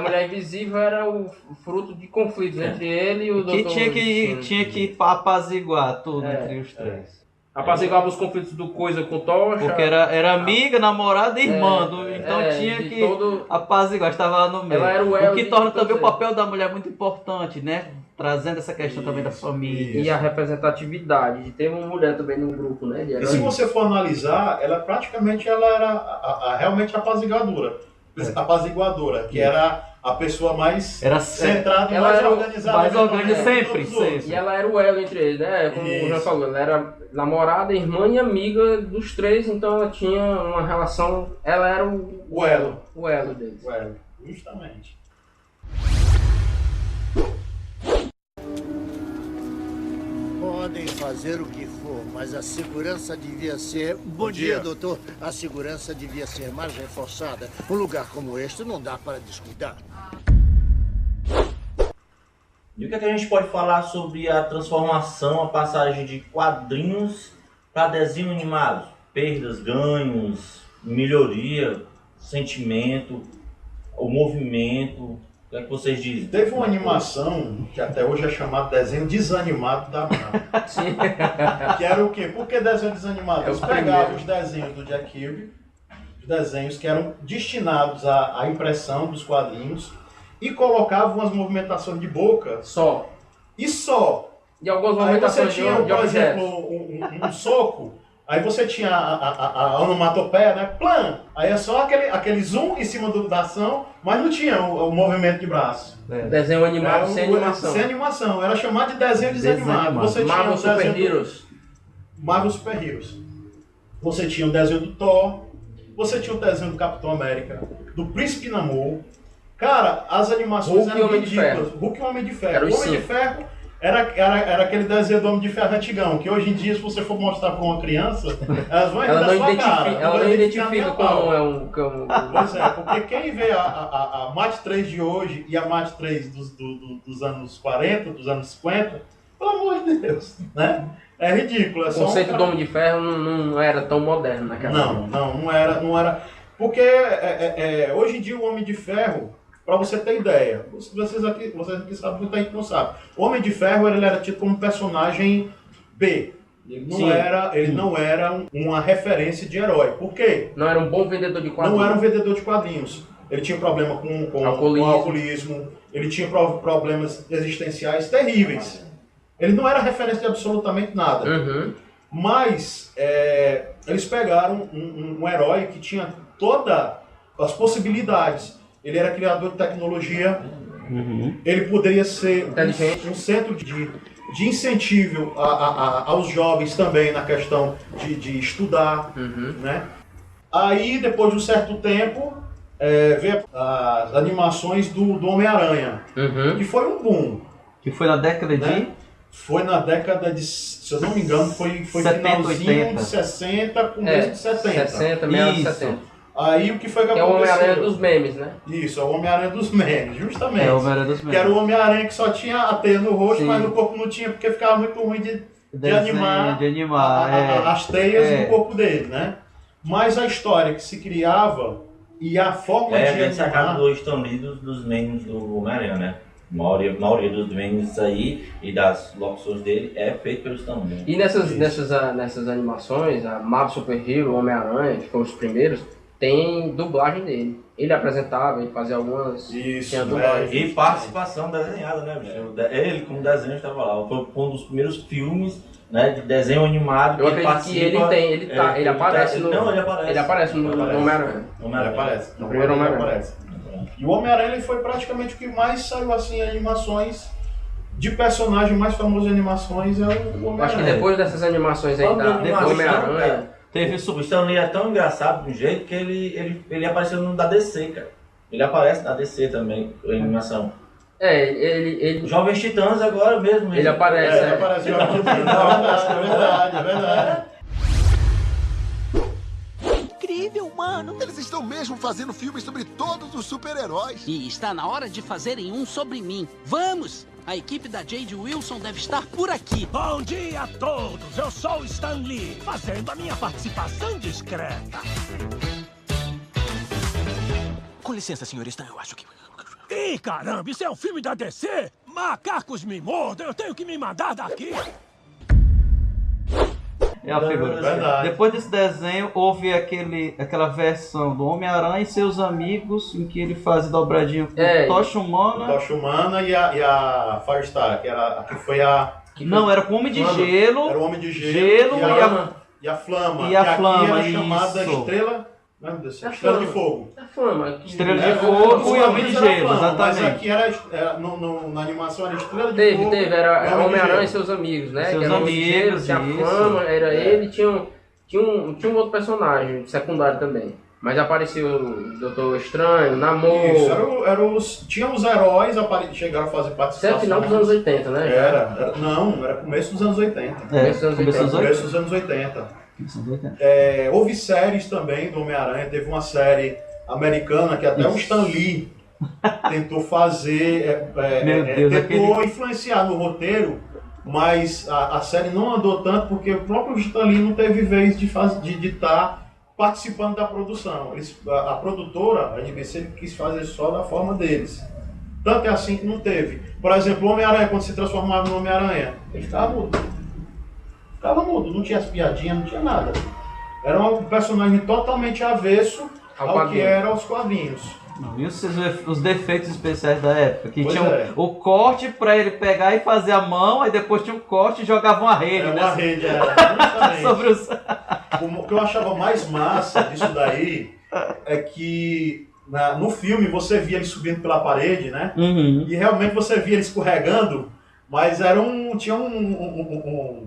Mulher Invisível era o fruto de conflitos entre ele e o Dr. Que tinha que apaziguar tudo entre os três. Apaziguava os conflitos do Coisa com Tocha. Porque era amiga, namorada e irmã. Então tinha que apaziguar, estava lá no meio. Ela era o que torna também o papel da mulher muito importante, né? Trazendo essa questão também da família. E a representatividade, de ter uma mulher também no grupo, né? E se você for analisar, ela praticamente era realmente apaziguadora, que era a pessoa mais centrada e mais organizada. Mais organizada sempre. E ela era o elo entre eles, né? Como o João falou, ela era namorada, irmã e amiga dos três, então ela tinha uma relação. Ela era o elo deles. O elo, justamente. Podem fazer o que for, mas a segurança devia ser... Bom dia, doutor. A segurança devia ser mais reforçada. Um lugar como este não dá para descuidar. E o que a gente pode falar sobre a transformação, a passagem de quadrinhos para desenho animado? Perdas, ganhos, melhoria, sentimento, o movimento... O que é que vocês dizem? Teve uma animação que até hoje é chamado desenho desanimado da Marvel. Que era o quê? Por que desenho desanimado? Eles pegavam os desenhos do Jack Kirby, os desenhos que eram destinados à impressão dos quadrinhos, e colocavam umas movimentações de boca. E algumas movimentações você tinha, por exemplo, um soco. Aí você tinha a onomatopeia, né? Plan! Aí é só aquele zoom em cima da ação, mas não tinha o movimento de braço. Desenho animado sem animação. Sem animação. Era chamado de desenho desanimado. Você tinha Marvel o desenho Super Heroes. Marvel Super Heroes. Você tinha o desenho do Thor, você tinha o desenho do Capitão América, do Príncipe Namor. Cara, as animações Hulk eram e Homem de ridículas. Ferro. Hulk e Homem de Ferro. Era O os Homem de cinco. Ferro era aquele desenho do Homem de Ferro antigão, que hoje em dia, se você for mostrar para uma criança, elas vão rir da sua cara. Ela não identifica como é um... Pois é, porque quem vê a Mate 3 de hoje e a Mate 3 dos anos 40, dos anos 50, pelo amor de Deus, né? É ridículo. É O só conceito do Homem de Ferro não era tão moderno naquela época. Não era. Porque hoje em dia o Homem de Ferro, para você ter ideia, vocês aqui sabem, muita gente não sabe. O Homem de Ferro ele era tido como personagem B. Ele não era uma referência de herói. Por quê? Não era um bom vendedor de quadrinhos. Não era um vendedor de quadrinhos. Ele tinha problema com alcoolismo, ele tinha problemas existenciais terríveis. Ele não era referência de absolutamente nada. Uhum. Mas eles pegaram um herói que tinha todas as possibilidades. Ele era criador de tecnologia, ele poderia ser um centro de incentivo aos jovens também na questão de estudar. Né? Aí, depois de um certo tempo, veio as animações do Homem-Aranha, que foi um boom. Que foi na década de... Foi na década de, se eu não me engano, foi 70, finalzinho 80. de 60, começo de 70. 60, meados de 70. Aí o que foi que é aconteceu? É o Homem-Aranha dos memes, né? Isso, é o Homem-Aranha dos memes, justamente. É o Homem-Aranha dos memes. Que era o Homem-Aranha que só tinha a teia no rosto, mas no corpo não tinha, porque ficava muito ruim de animar as teias no corpo dele, né? Mas a história que se criava e a forma de animar... É, sacado do Stan Lee dos memes do Homem-Aranha, né? A maioria dos memes aí e das locuções dele é feito pelo Stan Lee. E nessas animações, a Marvel Super Hero, Homem-Aranha, que foram os primeiros, tem dublagem dele. Ele apresentava, ele fazia algumas... Tinha dublagem. E participação desenhada, né, bicho? Ele como desenho estava lá. Foi um dos primeiros filmes, né, de desenho animado. Eu acredito que ele aparece no... Não, ele aparece. Ele aparece no Homem-Aranha. Ele aparece. No primeiro Homem-Aranha. E o Homem-Aranha ele foi praticamente o que mais saiu assim em animações, de personagem mais famoso em animações é o Homem-Aranha. Acho que depois dessas animações aí do Homem-Aranha... O Stan Lee é tão engraçado de um jeito que ele apareceu no da DC, cara. Ele aparece na DC também, em animação. Ele... Jovens Titãs agora mesmo. Ele aparece. Ele aparece Jovens Titãs, é verdade. Incrível, mano! Eles estão mesmo fazendo filmes sobre todos os super-heróis. E está na hora de fazerem um sobre mim. Vamos! A equipe da Jade Wilson deve estar por aqui. Bom dia a todos! Eu sou o Stan Lee, fazendo a minha participação discreta. Com licença, senhor Stan, eu acho que... Ih, caramba, isso é um filme da DC? Macacos me mordam, eu tenho que me mandar daqui. É a figura. Verdade. Depois desse desenho, houve aquela versão do Homem-Aranha e seus amigos, em que ele faz dobradinha com Tocha Humana. Tocha Humana e a Firestar, que foi a... Não, era com o Homem de Gelo. Era o Homem de Gelo e a Flama. E a Flama, era chamada Estrela... Meu Deus, Estrela de Fogo. Estrela de Fogo e Homem de Gelo, exatamente. Mas aqui era, na animação era Estrela de Fogo. Era Homem-Aranha e seus amigos, né? Seus amigos, tinha a Flama, era ele, tinha um outro personagem secundário também. Mas apareceu o Doutor Estranho, Namor... Isso, tinha os heróis, chegaram a fazer participação. Isso é final dos anos 80, né? Era começo dos anos 80. Começo dos anos 80. Houve séries também do Homem-Aranha, teve uma série americana que até o Stan Lee tentou fazer, tentou influenciar no roteiro, mas a série não andou tanto porque o próprio Stan Lee não teve vez de estar participando da produção. A produtora, a NBC, quis fazer só da forma deles. Tanto é assim que não teve. Por exemplo, o Homem-Aranha, quando se transformava no Homem-Aranha, ele ficava mudo. Ficava mudo, não tinha as piadinhas, não tinha nada. Era um personagem totalmente avesso ao que era os quadrinhos. Não, e os defeitos especiais da época? Que Pois tinha é. o corte pra ele pegar e fazer a mão, aí depois tinha um corte e jogava uma rede. É né? uma rede, justamente. Sobre os... O que eu achava mais massa disso daí é que no filme você via ele subindo pela parede, né? Uhum. E realmente você via ele escorregando, mas tinha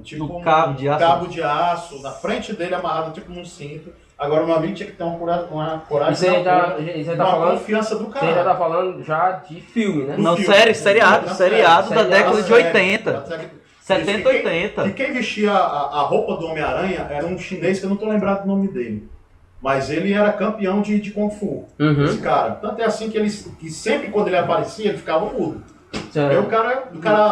tipo Um cabo de aço. cabo de aço na frente dele amarrado tipo num cinto. Agora meu amigo tinha que ter uma coragem, Isso aí tá uma falando, confiança do você já cara. tá falando já de filme, né? Não, filme. seriado da década de 80. Série. 70, 80. E quem vestia a roupa do Homem-Aranha era um chinês que eu não tô lembrado do nome dele. Mas ele era campeão de Kung Fu, esse cara. Tanto é assim que sempre quando ele aparecia, ele ficava mudo. Aí o cara,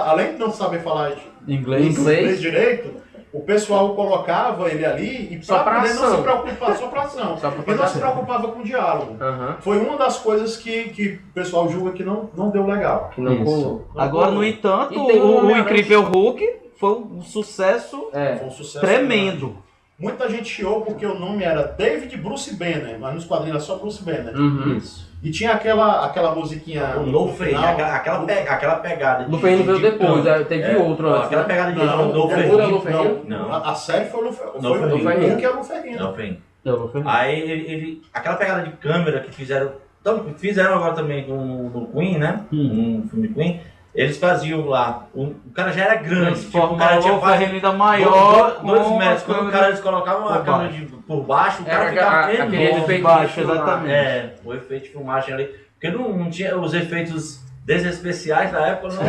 além de não saber falar inglês direito, o pessoal colocava ele ali e Só pra poder não ação. se preocupar, só pra ação. E não se preocupava com o diálogo. Foi uma das coisas que o pessoal julga que não deu legal. Que não colou. Agora, no entanto, E tem o Homem-Aranha Incrível Hulk foi um sucesso, Foi um sucesso tremendo. grande. Muita gente chiou porque o nome era David Bruce Banner, mas nos quadrinhos era só Bruce Banner. Isso. E tinha aquela musiquinha. O No Fame, aquela pegada. No Fame veio depois, teve outro antes. Aquela pegada de No Fame. Não. A série foi no Ferrino. No Foi o Ferrino. que era no Ferrino. No Fame. Aí aquela pegada de câmera que fizeram. Então, fizeram agora também no Queen, né? No filme de Queen. Eles faziam lá. O cara já era grande. Tipo, o cara tinha quase ainda maior. 2 metros. Quando o cara eles colocavam a câmera por baixo, o cara ficava aquele efeito baixo, exatamente. o efeito de filmagem ali. Porque não tinha os efeitos desespeciais na época, não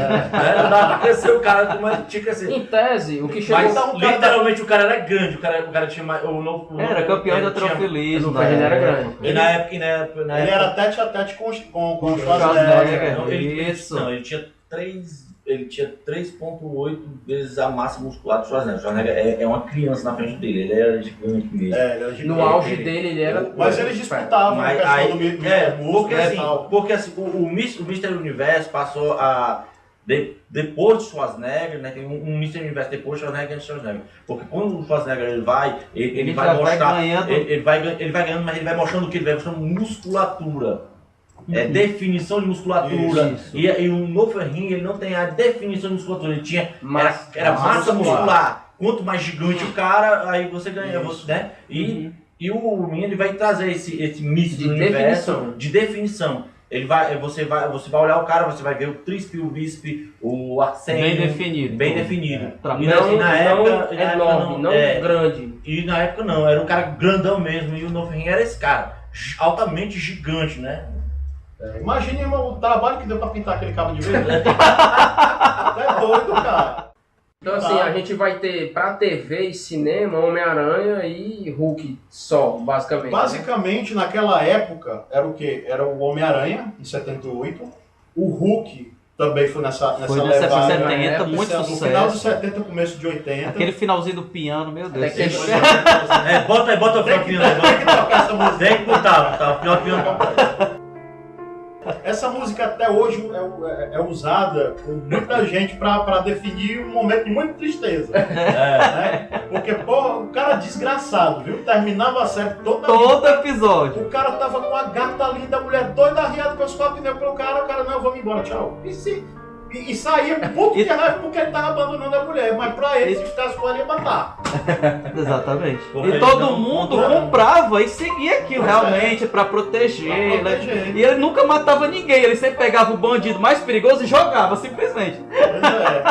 dava pra crescer o cara como ele tinha que crescer. Em tese, o que chegou... Mas literalmente o cara era grande, o cara tinha mais... Era campeão da Trofilismo. Ele era grande. E na época... Ele era tete a tete com o Schwarzenegger. Ele tinha 3,8 vezes a massa muscular do Schwarzenegger. O Schwarzenegger é uma criança na frente dele, ele era gigante mesmo. No auge dele, ele era... Mas eles disputavam a questão do porque assim, o Mr. Universo passou a... Depois de Schwarzenegger, né? Tem um Mr. Universo depois de Schwarzenegger e Schwarzenegger. Porque quando o Schwarzenegger ele vai mostrar... Ele vai ganhando, mas ele vai mostrando o que? Ele vai mostrando musculatura. Definição de musculatura. E o Noferrin, ele não tem a definição de musculatura, ele tinha era massa muscular. Quanto mais gigante o cara, aí você ganha, né? E o menino ele vai trazer esse misto de universo de definição. Você vai olhar o cara, você vai ver o tríceps, o bíceps, o arsênio bem definido. E na época não grande. E na época não, era um cara grandão mesmo, e o Noferrin era esse cara, altamente gigante, né? Imagine o trabalho que deu pra pintar aquele cabo de verde. É doido, cara. Então assim, a gente vai ter pra TV e cinema, Homem-Aranha e Hulk só, basicamente. Basicamente, naquela época, era o quê? Era o Homem-Aranha, em 78. O Hulk também foi nessa levada. 70, muito sucesso. No final dos 70, começo de 80. Aquele finalzinho do piano, meu Deus. Bota o piano aí. Tem que tocar essa música. Tem que botar, o piano. Essa música até hoje é usada por muita gente para definir um momento de muita tristeza. Né? Porque, porra, o cara desgraçado, viu? Terminava a série todo episódio. O cara tava com a gata linda, a mulher doida, arriada pelos 4 pneus pelo cara, o cara, não, vamos embora, tchau. E saía puto que raiva porque ele tava abandonando a mulher, mas pra ele, se ficasse com ela, ia matar. Exatamente. E todo mundo comprava e seguia aquilo realmente pra proteger. Né? E ele nunca matava ninguém, ele sempre pegava o bandido mais perigoso e jogava, simplesmente. Pois é.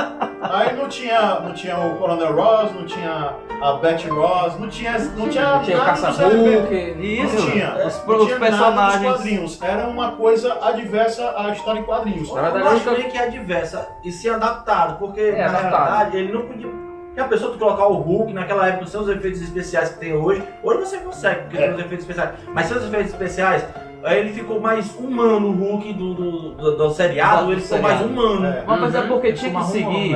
Aí não tinha o Coronel Ross, não tinha a Betty Ross, não tinha Caça-Hulk. Isso, não tinha os personagens. Nada quadrinhos. Era uma coisa adversa à história em quadrinhos. Eu não acho nem que é adversa, e se adaptaram, porque na verdade ele não podia. Se a pessoa colocar o Hulk naquela época sem os efeitos especiais que tem hoje você consegue, porque tem os efeitos especiais. Mas sem os efeitos especiais, aí ele ficou mais humano, o Hulk do seriado, ele ficou mais humano. Mas é porque tinha que seguir,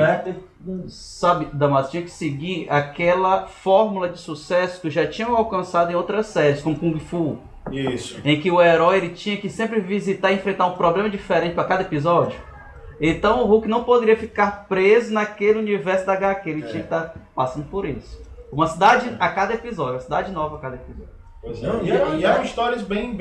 sabe, Damas, tinha que seguir aquela fórmula de sucesso que já tinham alcançado em outras séries, como Kung Fu. Isso. Em que o herói ele tinha que sempre visitar e enfrentar um problema diferente para cada episódio. Então o Hulk não poderia ficar preso naquele universo da HQ, ele tinha que estar passando por isso. Uma cidade a cada episódio, uma cidade nova a cada episódio. Pois é. E eram histórias bem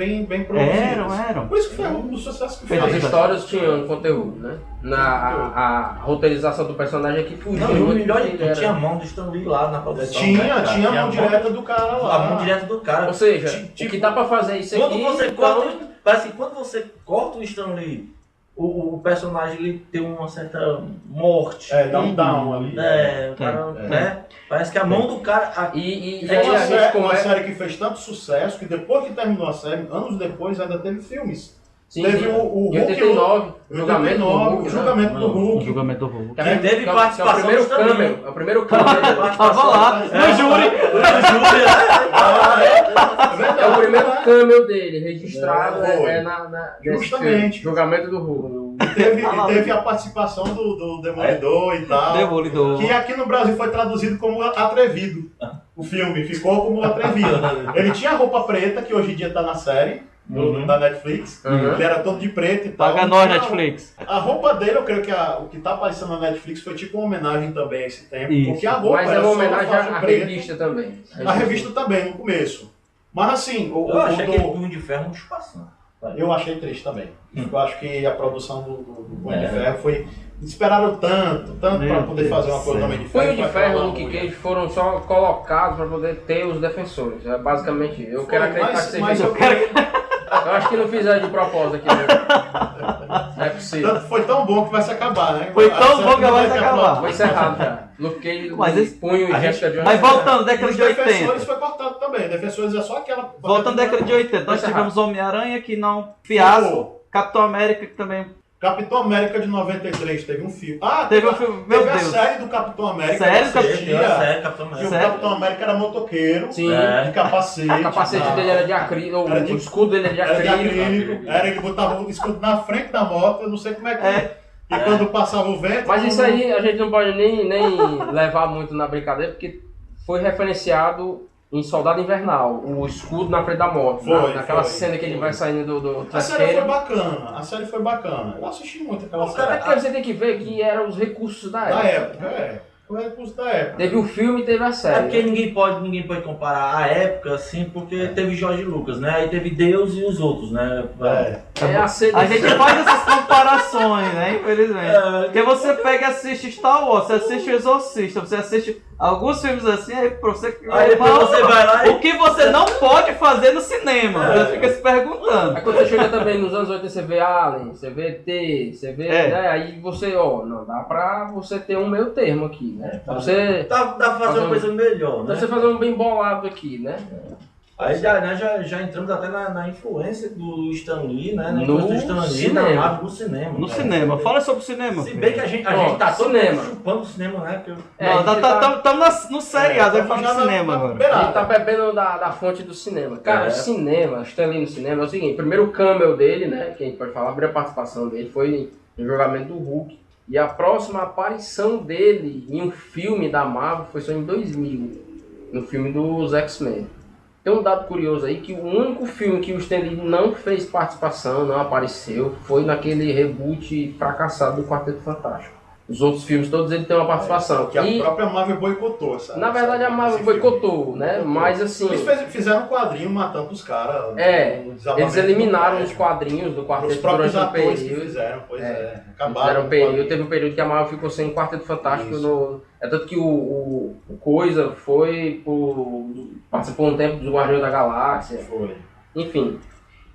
produzidas. Eram. Por isso que foi um sucesso que fez. As histórias tinham conteúdo, né? A roteirização do personagem aqui fugiu. Não, e o melhor de tudo, tinha a mão do Stan Lee lá na produção. Tinha a mão direta do cara lá. A mão direta do cara. Ou seja, o que dá pra fazer isso quando aqui... Você corta, parece que quando você corta o Stan Lee, o personagem ele tem uma certa morte. Dá um down ali. O cara, né? Parece que a mão do cara... E foi uma série que fez tanto sucesso que depois que terminou a série, anos depois ainda teve filmes. Sim, teve o Hulk, 89, o julgamento do Hulk. O julgamento do Hulk. Que teve participação do Stan Lee. É o primeiro cameo. Tava lá, no júri. É o primeiro cameo dele, registrado justamente. Julgamento do Hulk. E teve a participação do Demolidor e tal. Demolidor. Que aqui no Brasil foi traduzido como Atrevido. O filme ficou como Atrevido. Ele tinha roupa preta, que hoje em dia tá na série. Da Netflix, ele era todo de preto e tal. Paga nós, Netflix. A roupa dele, eu creio que o que tá aparecendo na Netflix foi tipo uma homenagem também a esse tempo. Isso. Porque a roupa mas era é uma só homenagem à preta. revista também. A revista também, no começo. Mas assim, eu achei aquele Punho de Ferro um chupação. Eu achei triste também. Eu acho que a produção do Punho de Ferro foi... Esperaram tanto para poder fazer uma coisa do Homem de Ferro. Punho de Ferro e o Luke Cage foram só colocados para poder ter os defensores. É basicamente, eu quero acreditar que seja isso. Eu acho que não fizeram de propósito aqui. Não é possível. Foi tão bom que vai se acabar, né? Foi tão bom que vai se acabar. Foi encerrado já. Luke Cage, Punho e Jessica Jones. Mas voltando, década de 80. Defensores foi cortado também. Defensores é só aquela... Voltando à década de 80. Nós tivemos Homem-Aranha, que não... Fiasco. Capitão América, que também... Capitão América de 93 teve um filme. Teve um filme, meu Deus. A série do Capitão América. Sério? Que o Capitão América era motoqueiro, de capacete. O capacete dele era de acrílico, o escudo dele era de acrílico. Ele botava o escudo na frente da moto, eu não sei como é que... E quando passava o vento... Mas isso aí a gente não pode nem levar muito na brincadeira, porque foi referenciado em Soldado Invernal, o escudo na frente da moto. Naquela cena que ele vai saindo do A série foi bacana. Eu assisti muito aquela série. É porque você tem que ver que eram os recursos da época. Foi o recurso da época. Teve o filme e teve a série. É porque ninguém pode comparar a época assim, porque teve Jorge Lucas, né? Aí teve Deus e os outros, né? A gente faz essas comparações, né? Infelizmente. Porque você pega e assiste Star Wars, você assiste o Exorcista, você assiste alguns filmes assim, aí pra você... Aí depois você vai lá e... O que você não pode fazer no cinema? Você fica se perguntando. Aí quando você chega também nos anos 80, você vê Alien, você vê ET, você vê... Né? Aí você, não dá pra você ter um meio termo aqui, né? Você... Dá pra fazer uma coisa melhor, né? Você fazer um bem bolado aqui, né? Aí já entramos até na influência do Stan Lee, né? No cinema. No cinema. No cinema. Fala sobre o cinema. Se bem que a gente tá todo chupando o cinema, né? Estamos no seriado, aí falando de cinema agora. A gente tá bebendo da fonte do cinema. Cara, o cinema, Stan Lee no cinema é o seguinte, primeiro cameo dele, né? Que a gente pode falar, a primeira participação dele foi no julgamento do Hulk. E a próxima aparição dele em um filme da Marvel foi só em 2000, no filme dos X-Men. Tem um dado curioso aí, que o único filme que o Stan Lee não fez participação, não apareceu, foi naquele reboot fracassado do Quarteto Fantástico. Os outros filmes, todos ele tem uma participação. Que a própria Marvel boicotou, sabe? Na verdade, a Marvel boicotou, né? Mas assim... Eles fizeram um quadrinho matando os caras. Eles eliminaram os quadrinhos do Quarteto durante um período. Que fizeram, Acabaram teve um período que a Marvel ficou sem Quarteto Fantástico. É tanto que o Coisa participou um tempo dos Guardiões da Galáxia. Enfim.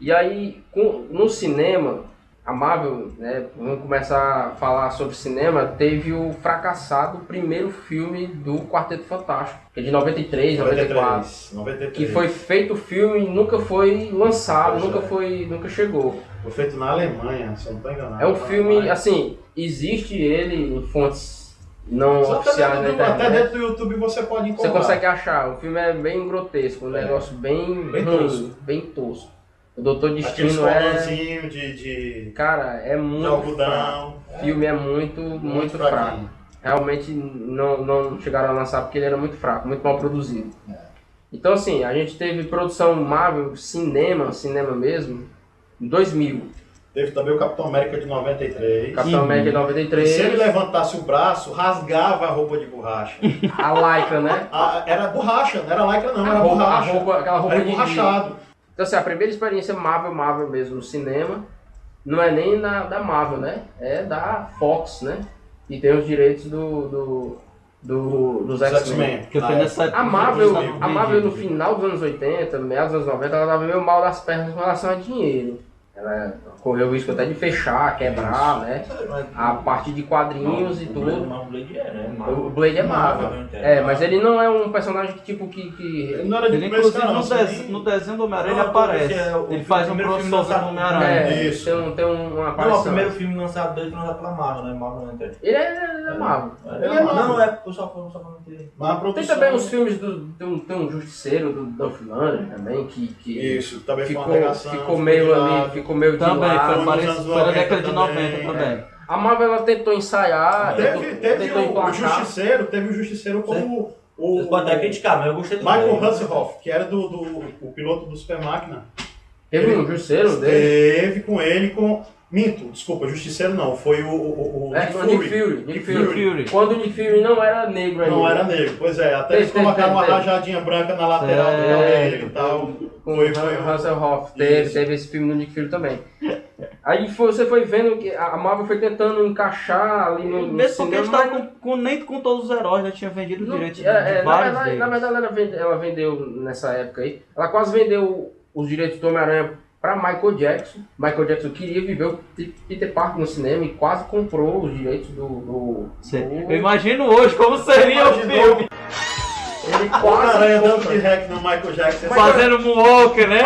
E aí, no cinema... A Marvel, né, vamos começar a falar sobre cinema, teve o fracassado primeiro filme do Quarteto Fantástico, que é de 93, 94. Que foi feito o filme e nunca foi lançado, nunca chegou. Foi feito na Alemanha, se eu não estou enganado. É um filme, assim, existe ele em fontes não oficiais na internet. Até dentro do YouTube você pode encontrar. Você consegue achar, o filme é bem grotesco, um negócio bem ruim, bem tosco. O Doutor Destino Cara, é muito fraco. O filme é muito fraco. Realmente não chegaram a lançar porque ele era muito fraco, muito mal produzido. Então assim, a gente teve produção Marvel, cinema mesmo, em 2000. Teve também o Capitão América de 93. Capitão América de 93. E se ele levantasse o braço, rasgava a roupa de borracha. A lycra, né? Era borracha, não era lycra não, era borracha. Aquela roupa era de borrachado. Então assim, a primeira experiência Marvel mesmo no cinema, não é nem da Marvel, né? É da Fox, né? E tem os direitos dos X-Men. A Marvel no final dos anos 80, meados dos anos 90, ela estava meio mal das pernas com relação a dinheiro. Ela correu o risco até de fechar, quebrar, né? A parte de quadrinhos e tudo. O Blade é Marvel. Mas ele não é um personagem que Ele não era de inclusive no desenho do Homem-Aranha ele aparece. Ele faz um crossover do Homem-Aranha. Isso. Tem uma aparição. Não, o primeiro filme lançado dele foi lançado pela Marvel, né? Marvel não entende. Ele é Marvel. Não, é só pra não ter. Tem também os filmes tem um Justiceiro do Dolph Lundgren também, que isso, também ficou meio ali, ficou meio de também, lado. Foi na década de 90 também. A Marvel ela tentou ensaiar, teve o Justiceiro como Vocês podem até criticar, mas eu gostei do Michael Hasselhoff, que era o piloto do Super Máquina. Teve um Justiceiro dele? Teve com ele, desculpa, Justiceiro não, foi o Nick Fury. Quando o Nick Fury não era negro ainda. Não era negro, pois é, até eles colocaram uma rajadinha branca na lateral dele e tal. Foi o Hasselhoff, teve esse filme no Nick Fury também. Aí você foi vendo que a Marvel foi tentando encaixar ali no mesmo porque eles estavam nem com todos os heróis, já tinha vendido direitos de vários deles. Na verdade ela vendeu nessa época aí, ela quase vendeu os direitos do Homem-Aranha para Michael Jackson. Michael Jackson queria viver o Peter Parker no cinema e quase comprou os direitos do... Eu imagino hoje como seria o filme. Ele quase Aranha dando de hack no Michael Jackson. Fazendo Moonwalker, né?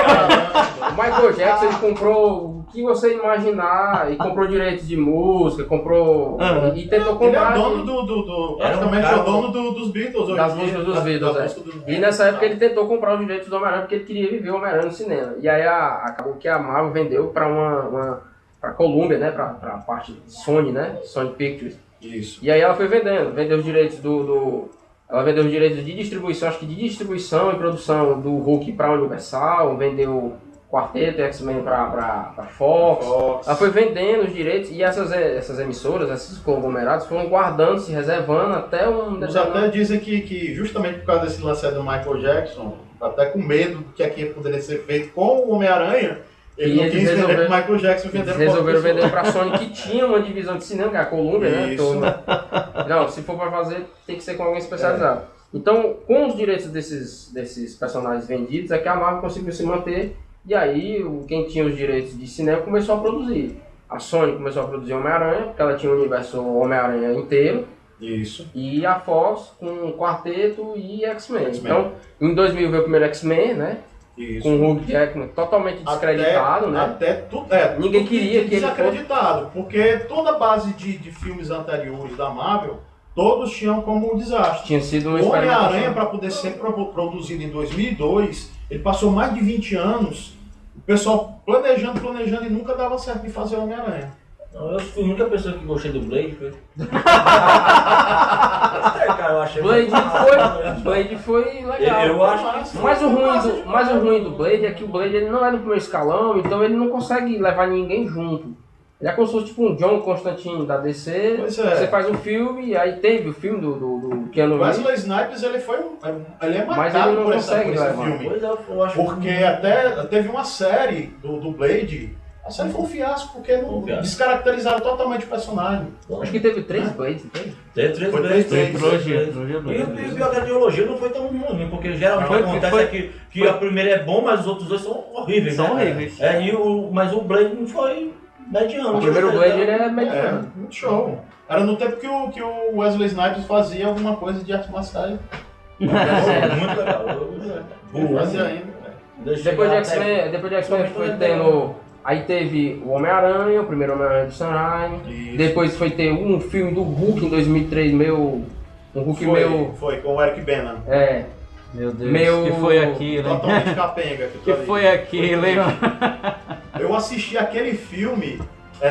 O Michael Jackson ele comprou o que você imaginar e comprou direitos de música, comprou e tentou comprar. Ele é dono praticamente é o dono dos Beatles. Das músicas dos Beatles, E nessa época ele tentou comprar os direitos do Homem-Aranha porque ele queria viver o Homem-Aranha no cinema. E aí acabou que a Marvel vendeu para pra Columbia, né? Pra parte Sony, né? Sony Pictures. Isso. E aí ela foi vendeu os direitos ela vendeu os direitos de distribuição, acho que de distribuição e produção do Hulk para a Universal, vendeu Quarteto e X-Men para Fox. Ela foi vendendo os direitos e essas emissoras, esses conglomerados foram guardando, se reservando até Eles até dizem que justamente por causa desse lance do Michael Jackson, até com medo do que aqui poderia ser feito com o Homem-Aranha, ele não quis vender pro Michael Jackson vendendo. Eles resolveram vender para a Sony, que tinha uma divisão de cinema, que é a Columbia, né? Não, se for para fazer, tem que ser com alguém especializado. Então, com os direitos desses personagens vendidos, é que a Marvel conseguiu se manter. E aí, quem tinha os direitos de cinema começou a produzir. A Sony começou a produzir Homem-Aranha, porque ela tinha o universo Homem-Aranha inteiro. Isso. E a Fox com Quarteto e X-Men. Então, em 2000 veio o primeiro X-Men, né? Isso. Com o Hugh Jackman totalmente descreditado, né? Até tudo, ninguém queria que ele fosse desacreditado, porque toda a base de filmes anteriores da Marvel, todos tinham como um desastre. Tinha sido uma o Homem-Aranha, para poder ser produzido em 2002, ele passou mais de 20 anos, o pessoal planejando e nunca dava certo de fazer o Homem-Aranha. Eu fui a única pessoa que gostei do Blade. Blade foi legal. Eu acho que mas o ruim do Blade é que o Blade ele não é no primeiro escalão, então ele não consegue levar ninguém junto. Ele é como se fosse tipo um John Constantine da DC. Você faz um filme, aí teve o filme do Keanu Reeves. Wesley Snipes ele é mas marcado ele não por consegue esse levar. filme. Porque até teve uma série do Blade. A série foi um fiasco porque descaracterizaram totalmente o personagem. Acho que teve 3 Blades, não teve? Teve 3 Blades. E o pior que a trilogia não foi tão ruim, porque geralmente acontece que a primeira é bom, mas os outros dois são horríveis. São horríveis. Mas o Blade não foi mediano. O primeiro Blade ele é mediano. Muito show. Era no tempo que o Wesley Snipes fazia alguma coisa de arte marcial. Muito legal. Fazia ainda. Depois de X-Men foi tendo... Aí teve o Homem-Aranha, o primeiro Homem-Aranha do Sam Raimi. Depois foi ter um filme do Hulk em 2003, Foi com o Eric Bana. Meu Deus, que foi aquilo, hein? Totalmente capenga. Que foi aquilo, hein? Eu assisti aquele filme,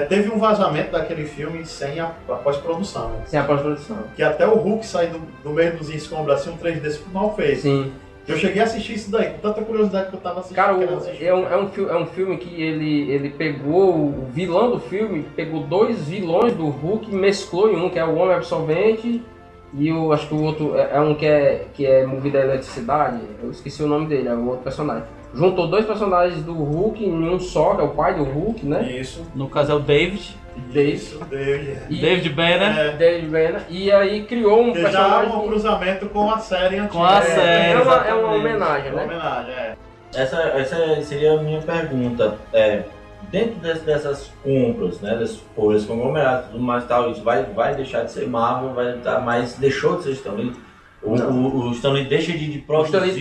teve um vazamento daquele filme sem a pós-produção. Sem a pós-produção. Que até o Hulk sair do meio dos escombros assim, um 3D mal feito. Sim. Eu cheguei a assistir isso daí, com tanta curiosidade que eu tava assistindo. Cara, é um filme que ele pegou, o vilão do filme, pegou 2 vilões do Hulk e mesclou em um, que é o Homem Absorvente, e acho que o outro é um que é movido a eletricidade, eu esqueci o nome dele, é o outro personagem. Juntou 2 personagens do Hulk em um só, que é o pai do Hulk, né? Isso. No caso é o David. David Banner. David Banner. E aí criou um que personagem... já é um cruzamento com a série antiga. Com a série, é uma homenagem, né? Uma homenagem, Essa seria a minha pergunta. Dentro dessas compras, né, por esse conglomerado e tudo mais tal, isso vai deixar de ser Marvel, mas deixou de ser Stan Lee? O Stan Lee deixa de produzir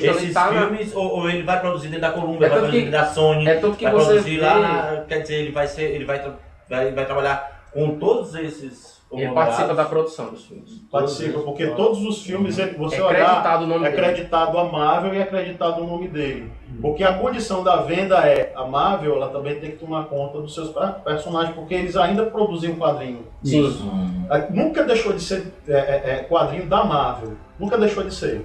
esses filmes ou ele vai produzir dentro da Columbia, vai produzir da Sony, vai produzir lá, quer dizer, ele vai trabalhar com todos esses... Ele participa da produção dos filmes. Participa, porque todos os filmes, você olhar, é acreditado a Marvel e é acreditado o nome dele. Porque a condição da venda a Marvel, ela também tem que tomar conta dos seus personagens, porque eles ainda produziam quadrinho. Sim. Nunca deixou de ser quadrinho da Marvel. Nunca deixou de ser.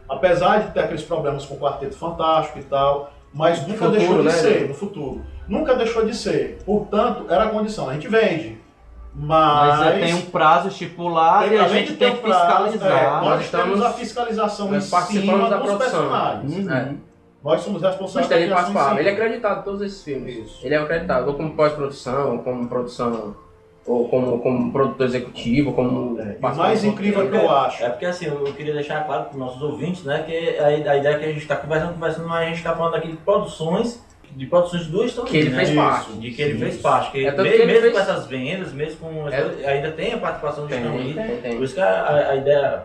Apesar de ter aqueles problemas com o Quarteto Fantástico e tal, mas nunca deixou de ser no futuro. Nunca deixou de ser. Portanto, era a condição. A gente vende. Mas tem um prazo estipulado e a gente tem que fiscalizar. Nós temos a fiscalização em cima dos personagens. Nós somos responsáveis por isso. Ele é acreditado em todos esses filmes. Isso. Ele é acreditado ou como pós-produção, ou como produção, ou como produtor executivo, como... O mais incrível que eu acho... É porque assim, eu queria deixar claro para os nossos ouvintes, né, que a ideia que a gente está conversando, mas a gente está falando aqui de produções do Stan Lee, que ele fez parte. De que ele fez parte. Mesmo com essas vendas, mesmo com... ainda tem a participação do Stan Lee. Por isso que a ideia...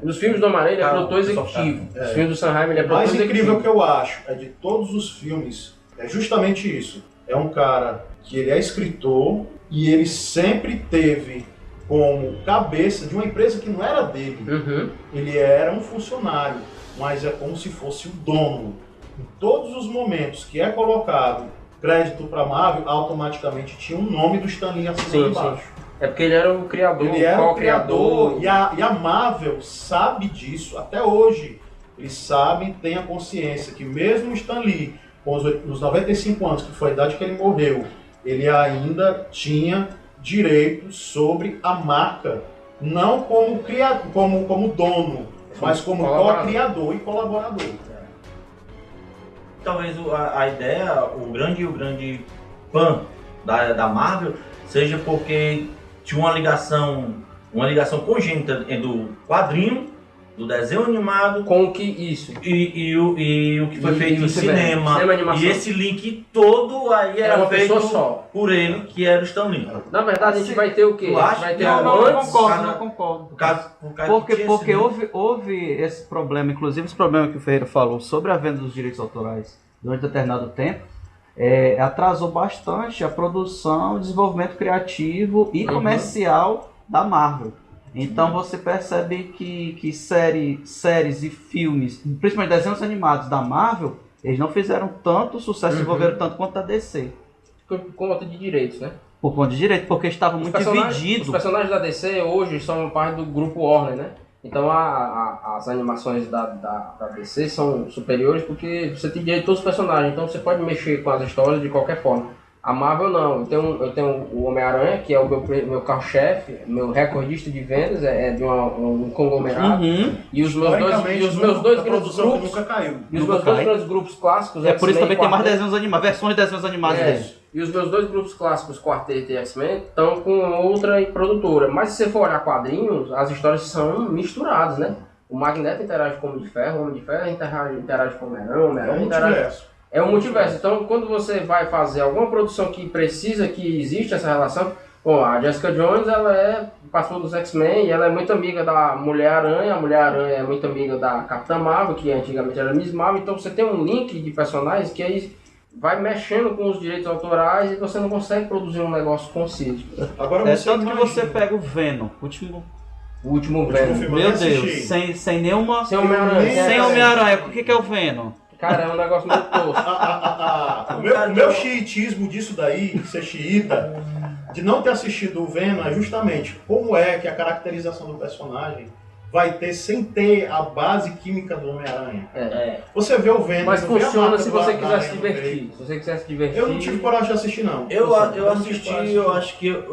Nos filmes do Homem-Aranha ele é produtor executivo. Nos filmes do Sanheim ele é produtor executivo. O mais incrível que eu acho é de todos os filmes, é justamente isso. É um cara que ele é escritor e ele sempre teve como cabeça de uma empresa que não era dele. Ele era um funcionário, mas é como se fosse o dono. Em todos os momentos que é colocado crédito para Marvel, automaticamente tinha um nome do Stan Lee assinado embaixo. É porque ele era o criador, ele era o criador e a Marvel sabe disso até hoje. Eles sabem, têm a consciência que mesmo o Stan Lee, com os 95 anos, que foi a idade que ele morreu, ele ainda tinha direitos sobre a marca, não como dono, mas como co-criador e colaborador. Talvez a ideia, o grande fã da Marvel seja porque tinha uma ligação congênita do quadrinho, do desenho animado com o que isso e o que foi feito no cinema e esse link todo aí era feito só por ele, que era o Stan Lee. Na verdade a gente vai ter o quê? Vai ter não concordo. Porque houve esse problema, inclusive esse problema que o Ferreira falou sobre a venda dos direitos autorais durante determinado tempo, atrasou bastante a produção, o desenvolvimento criativo e comercial da Marvel. Então você percebe que séries e filmes, principalmente desenhos animados da Marvel, eles não fizeram tanto sucesso, desenvolveram tanto quanto a DC. Por conta de direitos, né? Por conta de direito, porque estavam muito divididos. Os personagens da DC hoje são parte do grupo Warner, né? Então as animações da DC são superiores porque você tem direito a todos os personagens, então você pode mexer com as histórias de qualquer forma. A Marvel não, eu tenho o Homem-Aranha, que é o meu carro-chefe, meu recordista de vendas, de um conglomerado. E os meus dois grandes grupos nunca caiu. E os meus dois grandes grupos clássicos, por isso também tem mais desenhos animados, versões de desenhos animados dele. E os meus dois grupos clássicos, Quarteto e X-Men, estão com outra produtora. Mas se você for olhar quadrinhos, as histórias são misturadas, né? O Magneto interage com o Homem de Ferro interage com o Homem-Aranha, interage... É um multiverso. Então, quando você vai fazer alguma produção que precisa que exista essa relação, a Jessica Jones, ela participou dos X-Men e ela é muito amiga da Mulher-Aranha. A Mulher-Aranha é muito amiga da Capitã Marvel, que antigamente era Miss Marvel. Então, você tem um link de personagens que aí vai mexendo com os direitos autorais e você não consegue produzir um negócio conciso. Agora tanto que você pega o Venom, o último Venom. Meu Deus, sem nenhuma... Sem Homem-Aranha. O que é o Venom? Cara, é um negócio muito tosco. O meu xiitismo disso daí, de ser xiita, de não ter assistido o Venom, é justamente como é que a caracterização do personagem vai ter sem ter a base química do Homem-Aranha. É. Você vê o Venom. Mas você vê a funciona marca se do você Aranha quiser se no divertir. peito. Se você quiser se divertir. Eu não tive coragem de assistir, não. Eu assisti, não tive eu coragem. acho que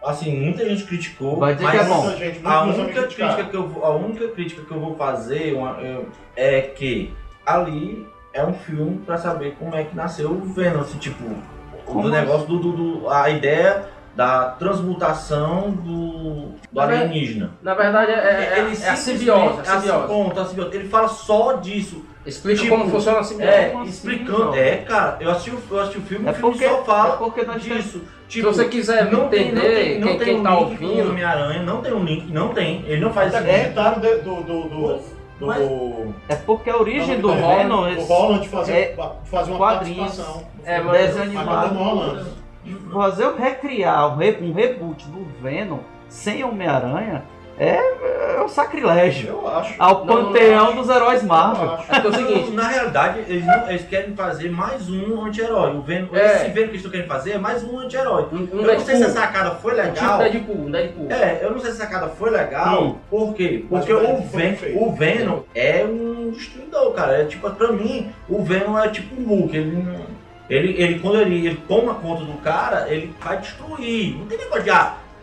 assim, muita gente criticou, Vai dizer mas que é bom. Muita gente, a muitos única amigos crítica criticaram. a única crítica que eu vou fazer é que ali é um filme pra saber como é que nasceu o Venom, assim, tipo, do negócio a ideia da transmutação do alienígena. Na verdade, é a simbiose. A simbiose. Ele fala só disso. Explica como funciona a simbiose. Explicando. Cara, eu assisti o filme, o filme porque, só fala porque nós disso. Se você quiser entender quem tá ouvindo... O Homem-Aranha não tem um link, não tem. Ele não faz Até comentaram É porque a origem do Venom... Do Holland fazer uma quadrinhos, participação. desenho animado. Holland. Recriar um reboot do Venom sem Homem-Aranha é um sacrilégio. Eu acho. Ao panteão dos heróis Marvel. É o seguinte, na realidade, eles querem fazer mais um anti-herói. O Venom, esse Venom que eles estão querendo fazer é mais um anti-herói. Eu não sei se a sacada foi legal. Deadpool. Eu não sei se a sacada foi legal. Por quê? Porque o Venom é um destruidor, cara. É tipo, pra mim, o Venom é tipo um Hulk. Ele quando ele toma conta do cara, ele vai destruir. Não tem negócio de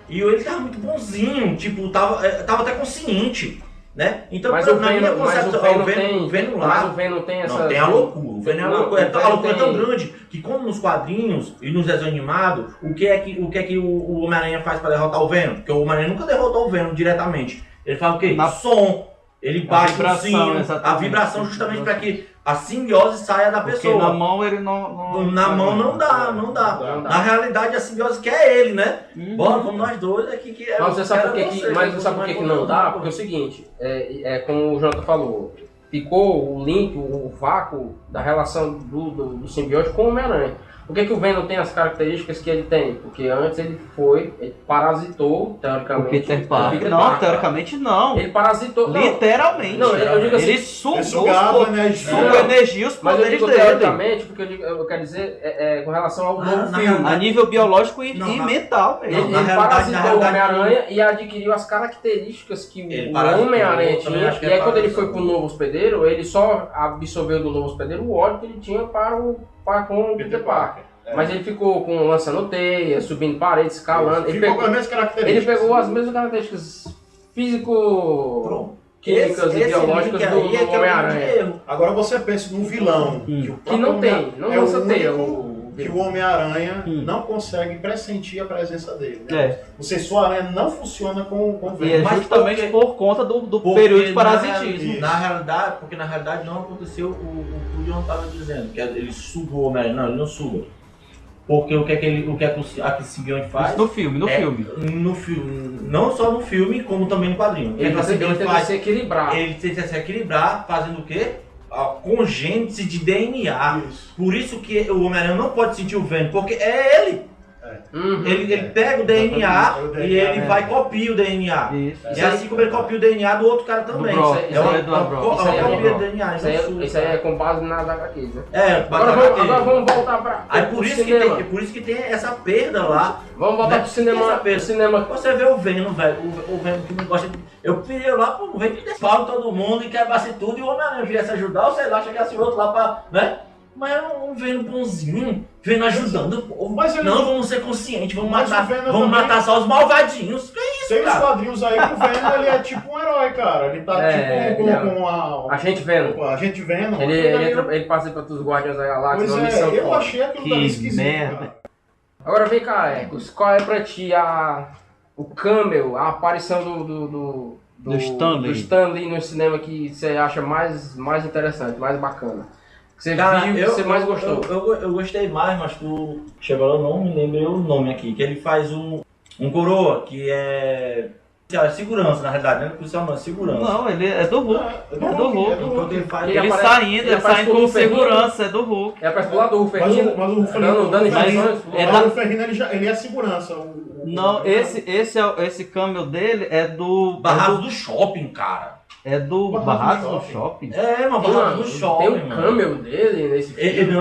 E ele tava muito bonzinho, tipo, tava até consciente, né? Então, mas na minha concepção, o Venom lá... Mas o Venom tem essa... Não, tem a loucura. O Venom é a loucura. A loucura é tão grande que, como nos quadrinhos e nos desenhos animados, o que é que o Homem-Aranha faz pra derrotar o Venom? Porque o Homem-Aranha nunca derrotou o Venom diretamente. Ele faz o quê? Som. Ele bate o sino, a vibração justamente para que a simbiose saia da pessoa. Porque na mão ele não na mão não dá. Na realidade a simbiose quer ele, né? Bora, vamos nós dois aqui que é. Mas você sabe por que não dá? Porque é o seguinte, como o Jonathan falou, ficou o link, o vácuo da relação do simbiose com o Homem-Aranha. Por que o Venom tem as características que ele tem? Porque antes ele parasitou, teoricamente. O Peter Parker. Não, teoricamente não. Ele parasitou. Literalmente. Não, eu digo assim, ele sugou energia os mas poderes eu digo dele. teoricamente, porque eu quero dizer com relação ao novo filme. A nível biológico e mental mesmo. Ele parasitou o Homem-Aranha e adquiriu as características que o Homem-Aranha tinha. E aí quando ele foi pro novo hospedeiro, ele só absorveu do novo hospedeiro o ódio que ele tinha com o Peter Parker. Mas ele ficou lançando teia, subindo paredes, escalando. Ele pegou as mesmas características físico-químicas e biológicas do Homem-Aranha. Agora você pensa num vilão que não tem, não lança teia. Que o Homem-Aranha não consegue pressentir a presença dele. Né? O sensor aranha não funciona com o Venom. E é justamente por conta do período de parasitismo. Na realidade não aconteceu o que o John estava dizendo, que ele sugou o Homem-Aranha. Não, ele não suga. Porque o que a simbionte faz? Isso no filme. No filme. Não só no filme, como também no quadrinho. Ele tenta se equilibrar. Ele tenta se equilibrar fazendo o quê? Congênese de DNA. Isso. Por isso que o Homem-Aranha não pode sentir o Venom, porque é ele. Ele pega o DNA e ele vai copiar o DNA. Isso. E assim como ele copia o DNA do outro cara também. Isso aí é com base nas HQs, né? Agora vamos voltar pra por isso que tem essa perda lá. Vamos voltar pro cinema. Você vê o Venom, velho. O Venom que não gosta de... Eu queria lá pro Venom que desfala todo mundo e quebrasse tudo e o Homem-Aranha viesse ajudar, ou sei lá, chegasse outro lá pra... né? Mas é um Venom bonzinho, Venom ajudando o povo. Não, vamos ser conscientes, vamos matar só os malvadinhos. Que é isso, tem cara? Tem os quadrinhos aí que o Venom ele é tipo um herói, cara. Ele tá com a... Agente Venom. Agente Venom. Ele participa dos Guardiões da Galáxia. Pois eu achei aquilo que esquisito, merda. Cara. Agora vem cá, Ecos, qual é pra ti o cameo, a aparição do Stan Lee no cinema que você acha mais interessante, mais bacana? Você viu, você mais gostou? Eu gostei mais, mas tu chegou lá, eu não me lembrei o nome aqui, que ele faz um coroa, que é segurança, na realidade, não é policial não, é segurança. Não, ele é do Hulk. Ele saindo como segurança, é do Hulk. É pra explorar do Ferrino. Mas o Ferrino ele é segurança. Não, esse cameo dele é do... Barrados do Shopping, cara. É do Barrados do Shopping? É, mas Barrados do Shopping. Tem um cameo dele nesse filme?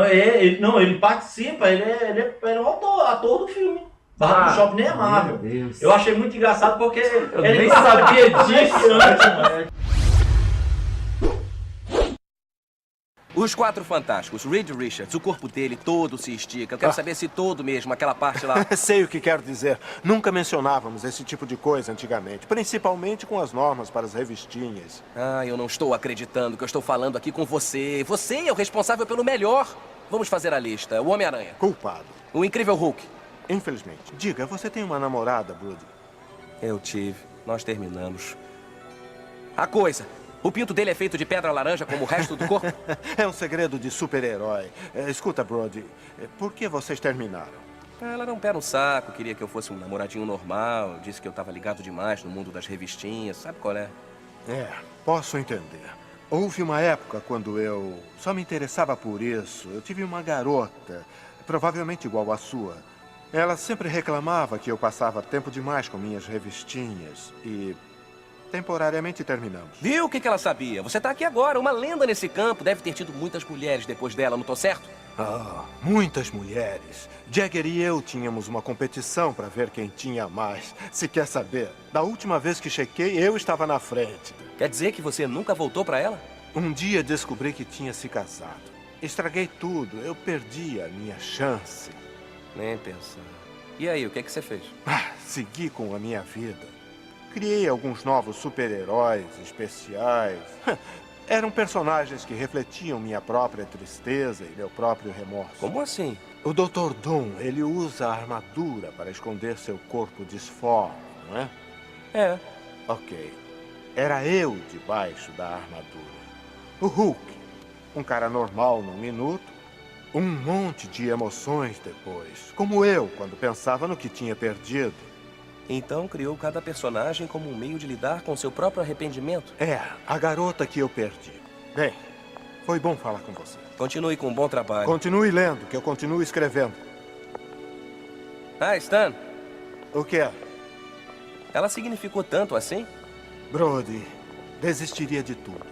Ele participa, ele é o ator do filme. Barra do Shopping nem é Marvel. Eu achei muito engraçado porque eu nem sabia disso antes, mano. Os Quatro Fantásticos, Reed Richards, o corpo dele todo se estica. Eu quero saber se todo mesmo, aquela parte lá... Sei o que quero dizer. Nunca mencionávamos esse tipo de coisa antigamente, principalmente com as normas para as revistinhas. Ah, eu não estou acreditando que eu estou falando aqui com você. Você é o responsável pelo melhor. Vamos fazer a lista. O Homem-Aranha. Culpado. O Incrível Hulk. Infelizmente. Diga, você tem uma namorada, Brody? Eu tive. Nós terminamos. A Coisa. O pinto dele é feito de pedra laranja como o resto do corpo? É um segredo de super-herói. Escuta, Brody, por que vocês terminaram? Ela era um pé no saco, queria que eu fosse um namoradinho normal, disse que eu estava ligado demais no mundo das revistinhas, sabe qual é? Posso entender. Houve uma época quando eu só me interessava por isso. Eu tive uma garota, provavelmente igual à sua. Ela sempre reclamava que eu passava tempo demais com minhas revistinhas e... temporariamente terminamos. Viu o que ela sabia? Você tá aqui agora, uma lenda nesse campo. Deve ter tido muitas mulheres depois dela, não tô certo? Ah, muitas mulheres. Jagger e eu tínhamos uma competição para ver quem tinha mais. Se quer saber, da última vez que chequei, eu estava na frente. Quer dizer que você nunca voltou para ela? Um dia descobri que tinha se casado. Estraguei tudo. Eu perdi a minha chance. Nem pensar. E aí, o que você fez? Segui com a minha vida. Criei alguns novos super-heróis especiais. Eram personagens que refletiam minha própria tristeza e meu próprio remorso. Como assim? O Dr. Doom, ele usa a armadura para esconder seu corpo disforme, não é? É. Ok. Era eu debaixo da armadura. O Hulk, um cara normal num minuto, um monte de emoções depois. Como eu, quando pensava no que tinha perdido. Então criou cada personagem como um meio de lidar com seu próprio arrependimento? A garota que eu perdi. Bem, foi bom falar com você. Continue com um bom trabalho. Continue lendo, que eu continuo escrevendo. Ah, Stan. O que é? Ela significou tanto assim? Brody, desistiria de tudo.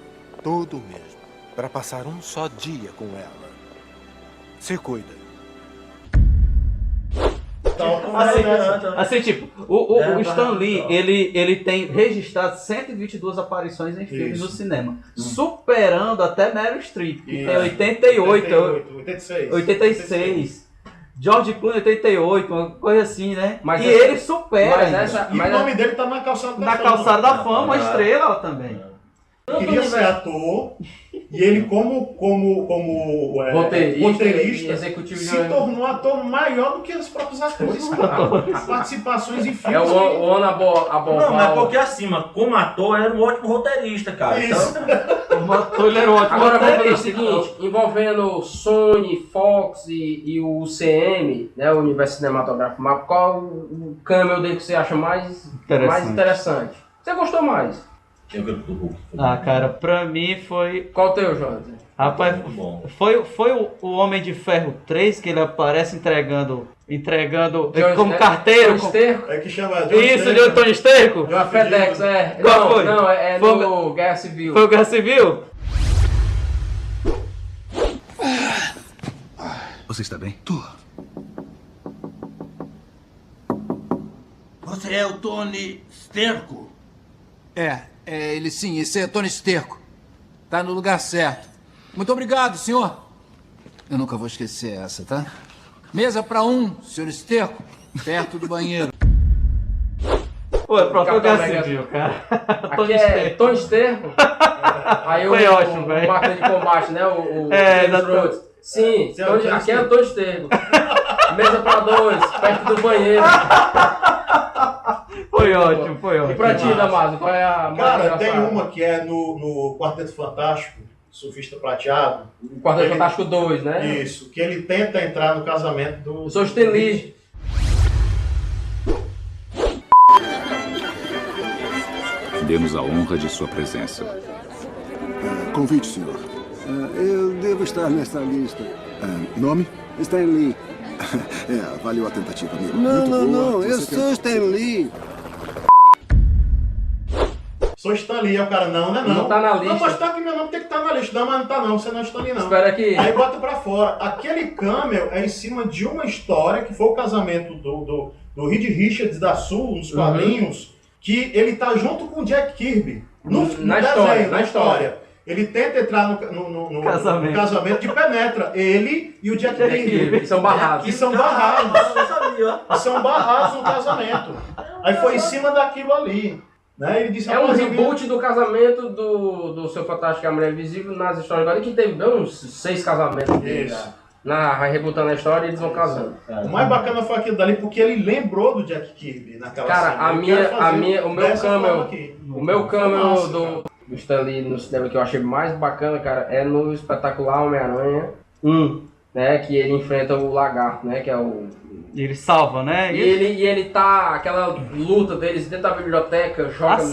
Tudo mesmo. Para passar um só dia com ela. Se cuida. Assim, tipo, o Stan Lee, ele tem registrado 122 aparições em filmes no cinema, superando até Meryl Streep, que tem 86. George Clooney, 88, uma coisa assim, né? Mas e ele supera. E o nome dele tá na calçada da fama. Na calçada da fama, uma estrela também. Queria ser ator, e ele como roteirista executivo se tornou ator maior do que os próprios atores, cara. Participações em filmes. O Ana Bombal. Não, mas porque acima, como ator, era um ótimo roteirista, cara. Isso. Então, como ator, ele era um ótimo Agora vamos fazer o roteirista. seguinte, envolvendo Sony, Fox e o UCM, né, o Universo Cinematográfico, mas qual o cameo dele que você acha mais interessante? Você gostou mais? Cara, pra mim foi... Qual o teu, Jonathan? Rapaz, foi o Homem de Ferro 3 que ele aparece entregando como carteiro. É que chama Isso, de Tony Sterco? De uma FedEx, Qual foi? Não, é Foi do Guerra Civil. Foi o Guerra Civil? Você está bem? Tô. Você é o Tony Sterco? Ele sim, esse é Tony Sterco. Tá no lugar certo. Muito obrigado, senhor. Eu nunca vou esquecer essa, tá? Mesa pra um, senhor Sterco, perto do banheiro. Pô, é próprio Guerra Civil, cara. Aqui é Tony Sterco. Aí Foi ótimo, velho. O máquina de combate, né? O exatamente. Sim, aqui é o Tony Sterco. Mesa pra dois, perto do banheiro. Foi ótimo, foi ótimo. E pra ti, Damaso, qual é a mais Cara, engraçada? tem uma que é no Quarteto Fantástico, Surfista Prateado. O Quarteto Fantástico 2, né? Isso, que ele tenta entrar no casamento do... Eu sou Stan Lee. Dê-nos a honra de sua presença. Convite, senhor. Eu devo estar nessa lista. Nome? Stan Lee. Valeu a tentativa, amigo. Não. Eu sou Stan Lee. Sou Stan Lee, é o cara, não. Não tá na lista. Não, mas tá aqui, meu nome tem que estar na lista. Não, mas não tá não, você não é Stan Lee, não. Espera aqui. Aí bota pra fora. Aquele cameo é em cima de uma história, que foi o casamento do do Reed Richards da Sul, nos quadrinhos, que ele tá junto com o Jack Kirby no desenho, na história. Ele tenta entrar no casamento de penetra. Ele e o Jack Kirby. Que são barrados. Eu sabia. São barrados no casamento. Aí foi em cima daquilo ali. Né? Ele disse, é um reboot do casamento do Seu Fantástico e a Mulher Invisível nas histórias agora, que teve uns 6 casamentos dele. Vai rebutando a história e eles vão casando. O mais bacana foi aquilo dali, porque ele lembrou do Jack Kirby naquela cena. O meu cameo do Stan Lee no cinema que eu achei mais bacana, cara, é no espetacular Homem-Aranha, né, que ele enfrenta o Lagarto, né, que é o... Ele salva, né? E ele tá, aquela luta deles dentro da biblioteca, joga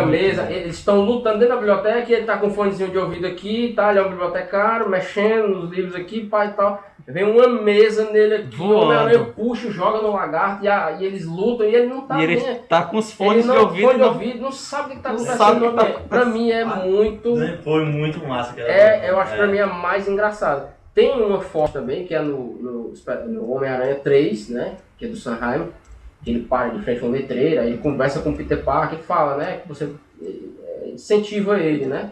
mesa, eles estão lutando dentro da biblioteca e ele tá com um fonezinho de ouvido aqui, tá, ele é um bibliotecário, mexendo nos livros aqui, pai e tal. Vem uma mesa nele aqui, o Homem-Aranha puxa, joga no Lagarto e eles lutam e ele não tá ele tá com os fones de ouvido. Não sabe o que tá acontecendo. Pra mim é muito... Foi muito massa. Eu acho que pra mim é mais engraçado. Tem uma forte também, que é no Homem-Aranha 3, né? Que é do Sanheim, que ele para de frente a um letreiro, aí ele conversa com o Peter Parker e fala, né? Que você incentiva ele, né?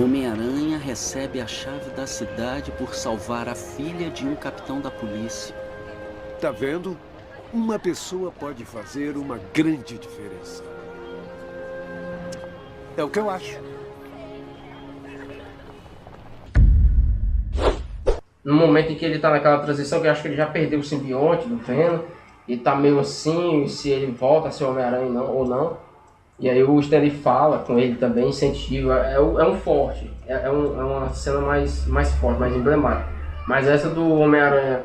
Homem-Aranha recebe a chave da cidade por salvar a filha de um capitão da polícia. Tá vendo? Uma pessoa pode fazer uma grande diferença. É o que eu acho. No momento em que ele tá naquela transição, que eu acho que ele já perdeu o simbionte do Venom, e tá meio assim, se ele volta a ser Homem-Aranha ou não. E aí o Stan Lee fala com ele também, incentiva, é um forte, é uma cena mais forte, mais emblemática. Mas essa do Homem-Aranha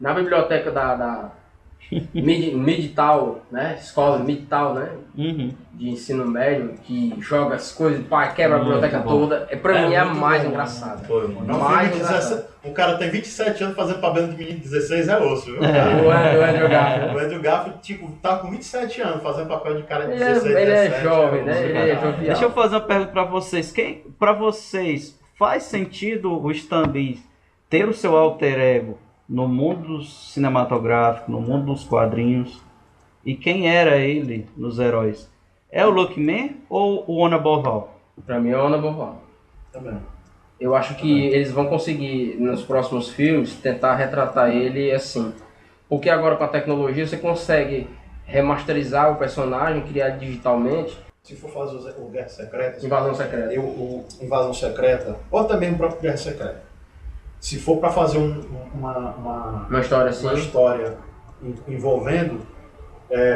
na biblioteca da Midtown, né? Escola Midtown, né? De ensino médio, que joga as coisas, pai, quebra a biblioteca toda. Pra mim é a mais engraçada. O cara tem 27 anos fazendo papel de menino de 16 é osso, viu? O Andrew Garfield. O Andrew Garfield, tipo, tá com 27 anos fazendo papel de cara de 16, ele 17. É jovem, né? Ele é jovial. Deixa eu fazer uma pergunta pra vocês. Pra vocês, faz sentido o Stan Lee ter o seu alter ego no mundo cinematográfico, no mundo dos quadrinhos? E quem era ele nos heróis? É o Luke Man ou o Ona Borval? Pra mim é o Ona Borval. Também. Eu acho que eles vão conseguir, nos próximos filmes, tentar retratar ele assim. Porque agora com a tecnologia você consegue remasterizar o personagem, criar digitalmente. Se for fazer o Guerra Secreta... Invasão Secreta. Invasão Secreta, ou também o próprio Guerra Secreta. Se for para fazer uma história assim, uma história envolvendo,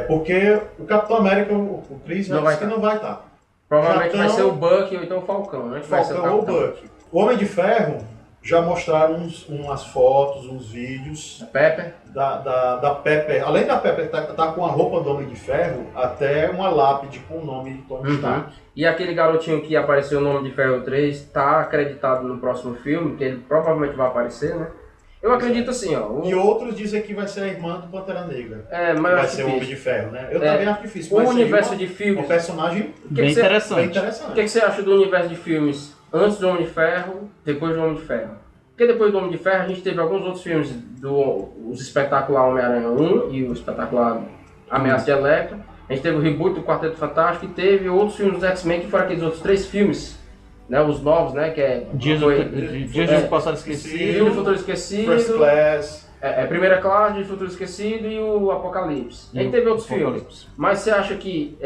porque o Capitão América, o Chris, não vai estar. Provavelmente vai ser o Bucky ou então o Falcão, né? Falcão ou o Bucky. O Homem de Ferro já mostraram umas fotos, uns vídeos. Pepper? Da Pepper. Além da Pepper tá com a roupa do Homem de Ferro, até uma lápide com o nome de Tony Stark. E aquele garotinho que apareceu no Homem de Ferro 3 está acreditado no próximo filme, que ele provavelmente vai aparecer, né? Eu acredito assim, ó. E outros dizem que vai ser a irmã do Pantera Negra. Mas vai ser o Homem de Ferro, né? Eu também acho difícil. O universo de filmes. Um personagem bem interessante. O que você acha do universo de filmes antes do Homem de Ferro, depois do Homem de Ferro? Porque depois do Homem de Ferro a gente teve alguns outros filmes, os espetacular Homem-Aranha 1 e o espetacular Ameaça de Electro. A gente teve o reboot do Quarteto Fantástico e teve outros filmes dos X-Men que foram aqueles outros 3 filmes, né, os novos, né, que é... Dias do Passado Esquecido, Dias do Futuro Esquecido, First Class, Primeira Classe, Dias do Futuro Esquecido e o Apocalipse. A gente teve outros filmes, mas você acha que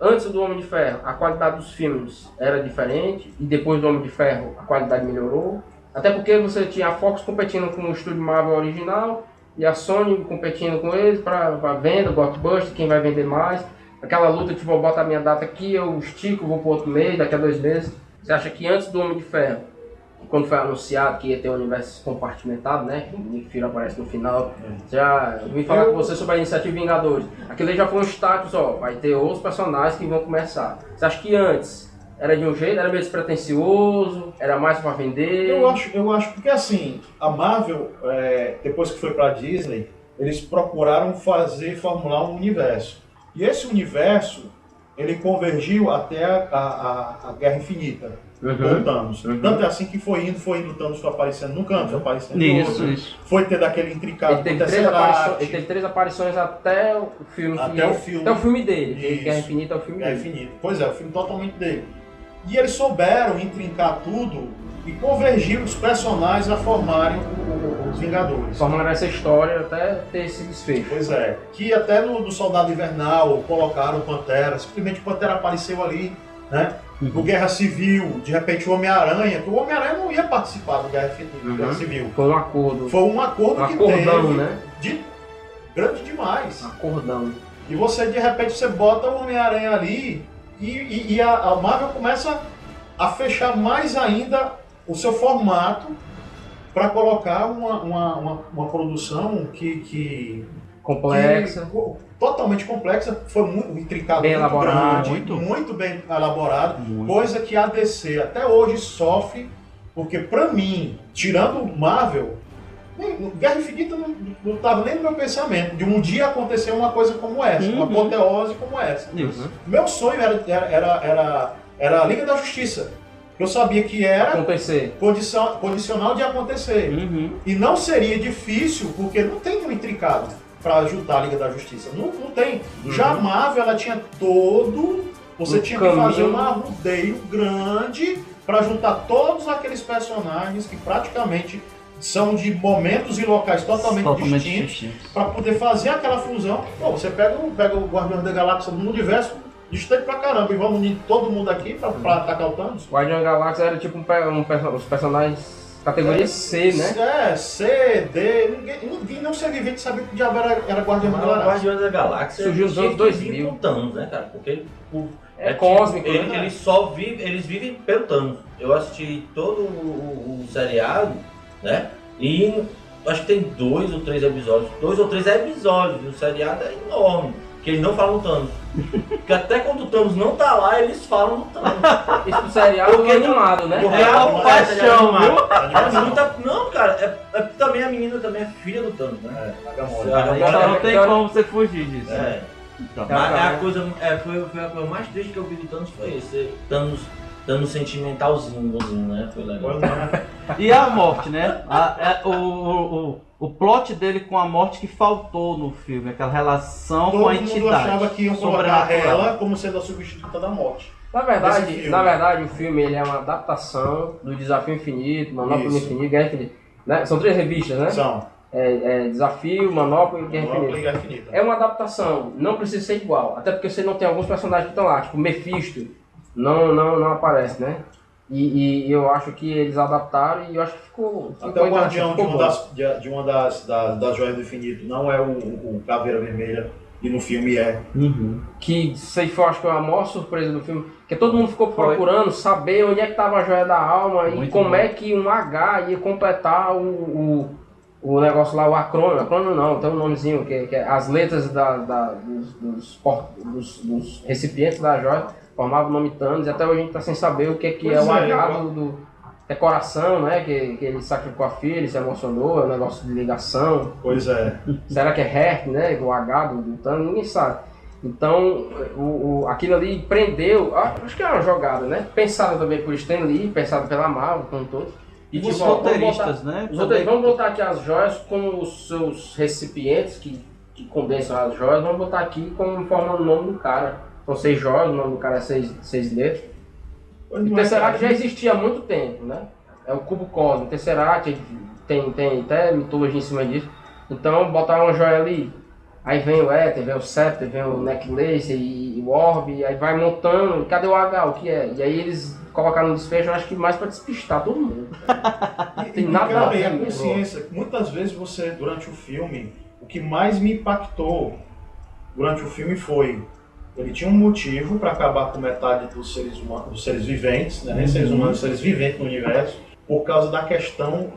antes do Homem de Ferro a qualidade dos filmes era diferente e depois do Homem de Ferro a qualidade melhorou? Até porque você tinha a Fox competindo com o estúdio Marvel original e a Sony competindo com eles para venda, blockbuster, quem vai vender mais. Aquela luta, tipo, eu boto a minha data aqui, eu estico, vou para outro mês, daqui a 2 meses. Você acha que antes do Homem de Ferro, quando foi anunciado que ia ter um universo compartimentado, né, que o Nick Fury aparece no final, já vim falar com você sobre a iniciativa Vingadores. Aquilo aí já foi um status, ó, vai ter outros personagens que vão começar. Você acha que antes era de um jeito, era meio despretensioso, era mais para vender? Eu acho porque assim, a Marvel, depois que foi para Disney, eles procuraram formular um universo. E esse universo ele convergiu até a Guerra Infinita, com o Thanos. Tanto é assim que foi indo, o Thanos foi aparecendo num canto, foi aparecendo no outro. Isso. Foi ter daquele intricado. Ele teve 3 aparições até o filme. Até o filme dele. Guerra Infinita é o filme dele. Infinita. Pois é, o filme totalmente dele. E eles souberam intrincar tudo e convergir os personagens a formarem os Vingadores. Formaram essa história até ter esse desfecho. Pois é. Que até no Soldado Invernal colocaram o Pantera, simplesmente o Pantera apareceu ali, né? No Guerra Civil, de repente o Homem-Aranha, que o Homem-Aranha não ia participar do Guerra Civil. Foi um acordo. Foi um acordo que acordão, teve, né? Grande demais. Acordão. E você, de repente, você bota o Homem-Aranha ali e a Marvel começa a fechar mais ainda o seu formato para colocar uma produção que complexa. Totalmente complexa, foi muito intricado, bem muito elaborado, grande, muito bem elaborado, coisa que a DC até hoje sofre, porque pra mim, tirando Marvel, Guerra Infinita não estava nem no meu pensamento de um dia acontecer uma coisa como essa, uma apoteose como essa. Meu sonho era a Liga da Justiça. Eu sabia que era condicional de acontecer. E não seria difícil, porque não tem um intricado para juntar a Liga da Justiça. Não tem. Já a Marvel, ela tinha você tinha que fazer um arrudeio grande para juntar todos aqueles personagens que praticamente são de momentos e locais totalmente distintos para poder fazer aquela fusão. Pô, você pega o Guardião da Galáxia no universo distante pra caramba e vamos unir todo mundo aqui pra atacar o Thanos. Guardião da Galáxia era tipo os personagens categoria C, né? C, D. Ninguém não ser vivente sabia que o diabo era Guardião da Galáxia. O Guardião da Galáxia surgiu nos anos 2000. Com Thanos, né, cara? Porque é cósmico, né? Eles vivem pelo Thanos. Eu assisti todo o seriado, né? E acho que tem 2 ou 3 episódios. 2 ou 3 episódios. O seriado é enorme. Que eles não falam do Thanos. Porque até quando o Thanos não tá lá, eles falam do Thanos. Isso do seriado é animado, né? É uma paixão, viu? Não, cara, também a menina também é filha do Thanos, né? Então não tem como você fugir disso. Então, foi a coisa mais triste que eu vi do Thanos foi esse. Thanos sentimentalzinho, né? Foi legal. E a morte, né? O plot dele com a morte que faltou no filme, aquela relação com a entidade. Todo mundo achava que iam colocar ela como sendo a substituta da morte. Na verdade, o filme ele é uma adaptação do Desafio Infinito, Manopla Infinito, Guerra Infinita. Né? São 3 revistas, né? São. Desafio, Manopla e Guerra Infinita. É uma adaptação, não precisa ser igual. Até porque você não tem alguns personagens que estão lá, tipo Mephisto, não aparece, né? E eu acho que eles adaptaram e eu acho que ficou até o guardião de uma das joias do infinito não é o Caveira Vermelha e no filme é. Que isso aí foi, acho que, a maior surpresa do filme, que todo mundo ficou procurando saber onde é que estava a joia da alma e como é que um H ia completar o negócio lá, o acrônimo não, tem um nomezinho, que é as letras dos recipientes da joia formava o nome Thanos, e até hoje a gente tá sem saber o que é o H do coração, né? Que ele sacrificou a filha, ele se emocionou, é um negócio de ligação. Pois é. Será que é Heart, né? O H do Thanos? Ninguém sabe. Então, aquilo ali prendeu, acho que é uma jogada, né? Pensada também por Stan Lee, pensada pela Marvel, como todos. E os roteiristas, né? Vamos botar aqui as joias com os seus recipientes que condensam as joias, vamos botar aqui como formando o nome do cara. São 6 joias, o nome do cara é 6 letras. O Tesseract já existia há muito tempo, né? É o cubo cósmico. O Tesseract tem até mitologia em cima disso. Então, botar uma joia ali, aí vem o Éter, vem o Scepter, vem o Necklace e o Orb, aí vai montando. Cadê o H? O que é? E aí eles colocaram no desfecho, acho que mais para despistar todo mundo. Tem nada a ver. A consciência, muitas vezes você, durante o filme, o que mais me impactou durante o filme foi... Ele tinha um motivo para acabar com metade dos seres humanos, dos seres viventes, né? Nem seres humanos, seres viventes no universo, por causa da questão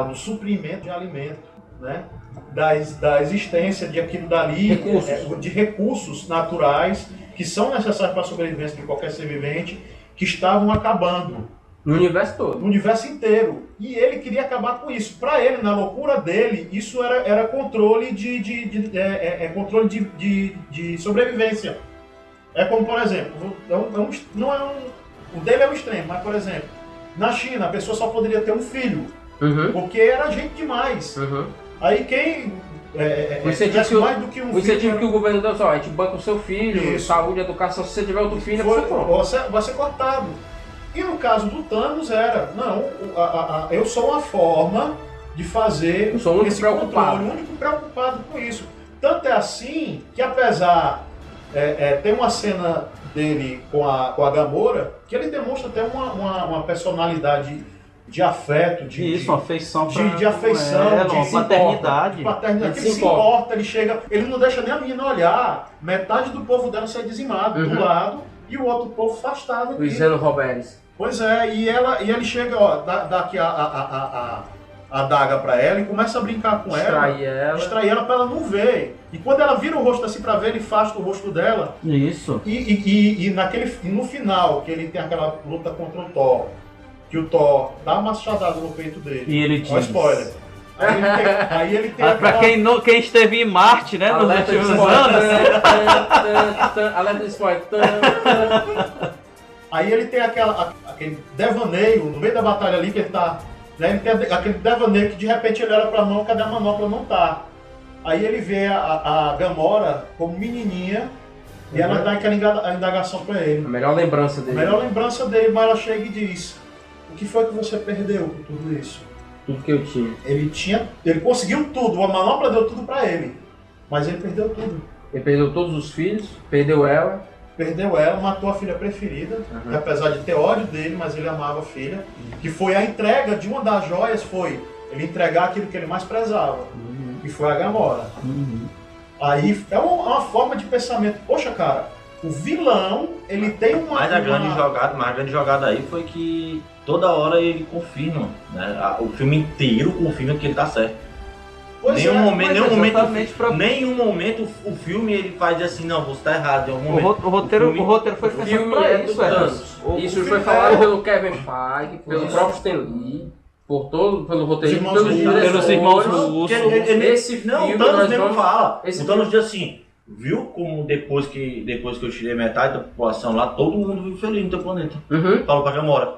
do suprimento de alimento, né? Da existência de aquilo dali, de recursos naturais que são necessários para a sobrevivência de qualquer ser vivente, que estavam acabando. No universo todo. No universo inteiro. E ele queria acabar com isso. Para ele, na loucura dele, isso era controle controle de sobrevivência. É como, por exemplo, o dele é um extremo, mas, por exemplo, na China a pessoa só poderia ter um filho, porque era gente demais. Aí quem mais do que um o filho... incentivo que o governo deu só, a gente banca o seu filho, saúde, educação, se você tiver outro filho, vai ser cortado. E no caso do Thanos eu sou uma forma de fazer esse controle, o único preocupado com isso. Tanto é assim que apesar, tem uma cena dele com a Gamora, que ele demonstra até uma personalidade de afeto, uma afeição, de afeição, uma paternidade. Ele se importa, ele chega, ele não deixa nem a menina olhar, metade do povo dela ser dizimado do lado e o outro povo afastado. O Zeno Roberts. Pois é, e ele chega, dá aqui a adaga pra ela e começa a brincar com distrair ela pra ela não ver. E quando ela vira o rosto assim pra ver, ele afasta o rosto dela. Isso. E no final, que ele tem aquela luta contra o Thor, que o Thor dá uma machadada no peito dele. E ele diz... Ó, spoiler. Aí ele tem pra quem esteve em Marte, né, nos últimos anos. Alerta de spoiler. Aí ele tem aquele devaneio no meio da batalha ali que ele tá... Né, ele tem aquele devaneio que de repente ele olha pra mão, cadê a manopla? Não tá. Aí ele vê a Gamora como menininha e ela dá aquela indagação pra ele. A melhor lembrança dele. A melhor lembrança dele, mas ela chega e diz: o que foi que você perdeu com tudo isso? Tudo que eu tinha. Ele conseguiu tudo, a manopla deu tudo pra ele, mas ele perdeu tudo. Ele perdeu todos os filhos, perdeu ela. Matou a filha preferida, que apesar de ter ódio dele, mas ele amava a filha, que foi a entrega de uma das joias, foi ele entregar aquilo que ele mais prezava, que foi a Gamora. Aí é uma forma de pensamento. Poxa, cara, o vilão, ele tem uma... Mas a grande jogada aí foi que toda hora ele confirma, né? O filme inteiro confirma que ele tá certo. Nenhum momento o filme ele faz assim, não, você tá errado. Em algum momento, o roteiro foi pensado pra isso. Isso foi falado pelo Kevin Feige, pelo próprio Stan Lee, pelo roteiro, pelos irmãos Russo. Esse filme, o Thanos mesmo fala. O Thanos diz assim, viu como depois que eu tirei metade da população lá, todo mundo vive feliz no teu planeta. Falou pra Gamora.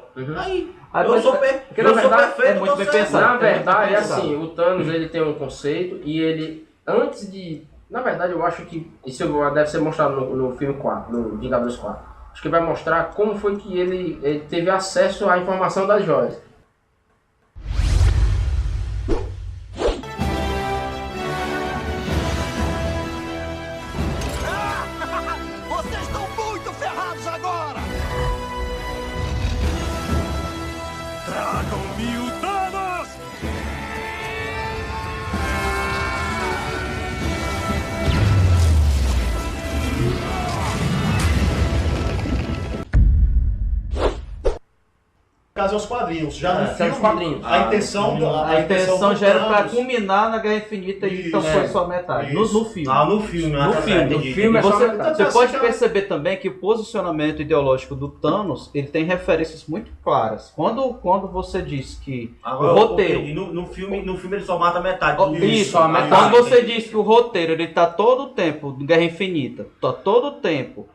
Eu sou perfeito, é muito bem pensado. Na verdade, é assim, o Thanos ele tem um conceito e ele, antes de... Na verdade, eu acho que isso deve ser mostrado no filme 4, no Vingadores 4. Acho que vai mostrar como foi que ele teve acesso à informação das joias. Vocês estão muito ferrados agora! Tragam-me o Thanos! Caso aos quadrinhos, já no filme, quadrinhos. A intenção já era pra culminar na Guerra Infinita e então foi só metade. No filme. No filme. Você pode perceber também que o posicionamento ideológico do Thanos, ele tem referências muito claras. Quando você diz que o roteiro... No filme ele só mata metade. Quando você diz que o roteiro ele tá todo o tempo em Guerra Infinita, tá todo o tempo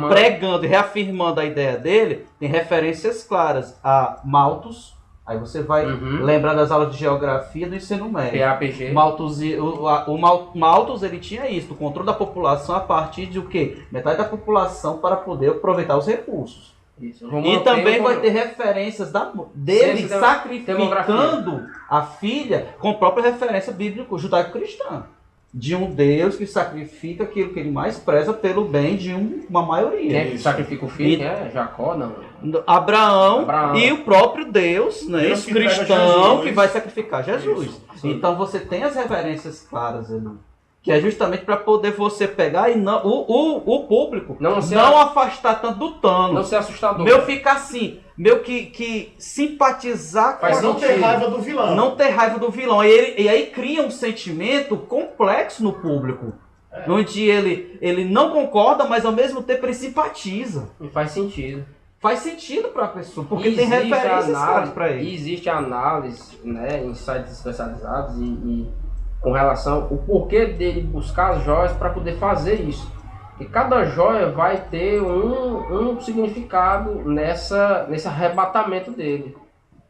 pregando e reafirmando a ideia dele, tem referências claras a Malthus. Aí você vai lembrar das aulas de geografia do ensino médio. PAPG. Malthus ele tinha isso, o controle da população a partir de o quê? Metade da população para poder aproveitar os recursos. Isso. E também vai ter referências dele sacrificando a filha com a própria referência bíblica judaico-cristã. De um Deus que sacrifica aquilo que ele mais preza pelo bem de uma maioria. Quem é que sacrifica o filho? Jacó, não? Abraão e o próprio Deus, né? Esse cristão que vai sacrificar Jesus. Então você tem as referências claras ali. Que é justamente para poder você pegar e não, o público não afastar tanto do Thanos. Não ser assustador. Meu ficar assim, meu que simpatizar com não ter raiva do vilão. Não ter raiva do vilão. E aí cria um sentimento complexo no público. Onde ele não concorda, mas ao mesmo tempo ele simpatiza. E faz sentido. Faz sentido para a pessoa, porque tem referências claras para ele. E existe análise, né, em sites especializados e com relação ao porquê dele buscar as joias para poder fazer isso. que cada joia vai ter um significado nesse arrebatamento dele.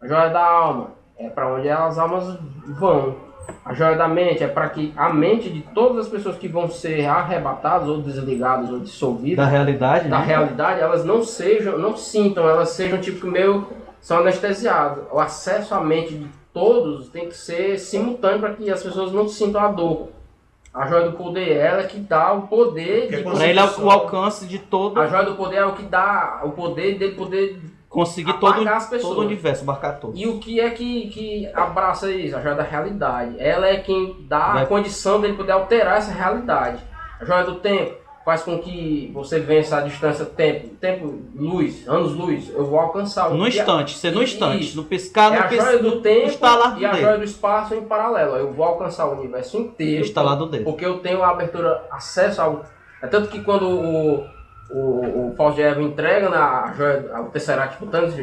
A joia da alma é para onde as almas vão. A joia da mente é para que a mente de todas as pessoas que vão ser arrebatadas ou desligadas ou dissolvidas Da realidade, da né? realidade, elas não sintam, elas sejam tipo meio, são anestesiadas. O acesso à mente de todos tem que ser simultâneo para que as pessoas não sintam a dor. A joia do poder é ela que dá o poder de Para ele o alcance de todo. A joia do poder é o que dá o poder dele poder conseguir todo pessoas. o universo, abarcar todo. E o que é que abraça isso? A joia da realidade. Ela é quem dá a condição dele poder alterar essa realidade. A joia do tempo faz com que você vença a distância tempo, luz, anos-luz. Eu vou alcançar. No instante, no instante, no piscar, é no a joia do tempo estalar do e a dedo. joia do espaço em paralelo. Eu vou alcançar o universo inteiro. Estalar do dedo. Porque eu tenho a abertura, acesso ao... É tanto que quando o Fausto de Eva entrega na joia, ao Tesseract pro Thanos,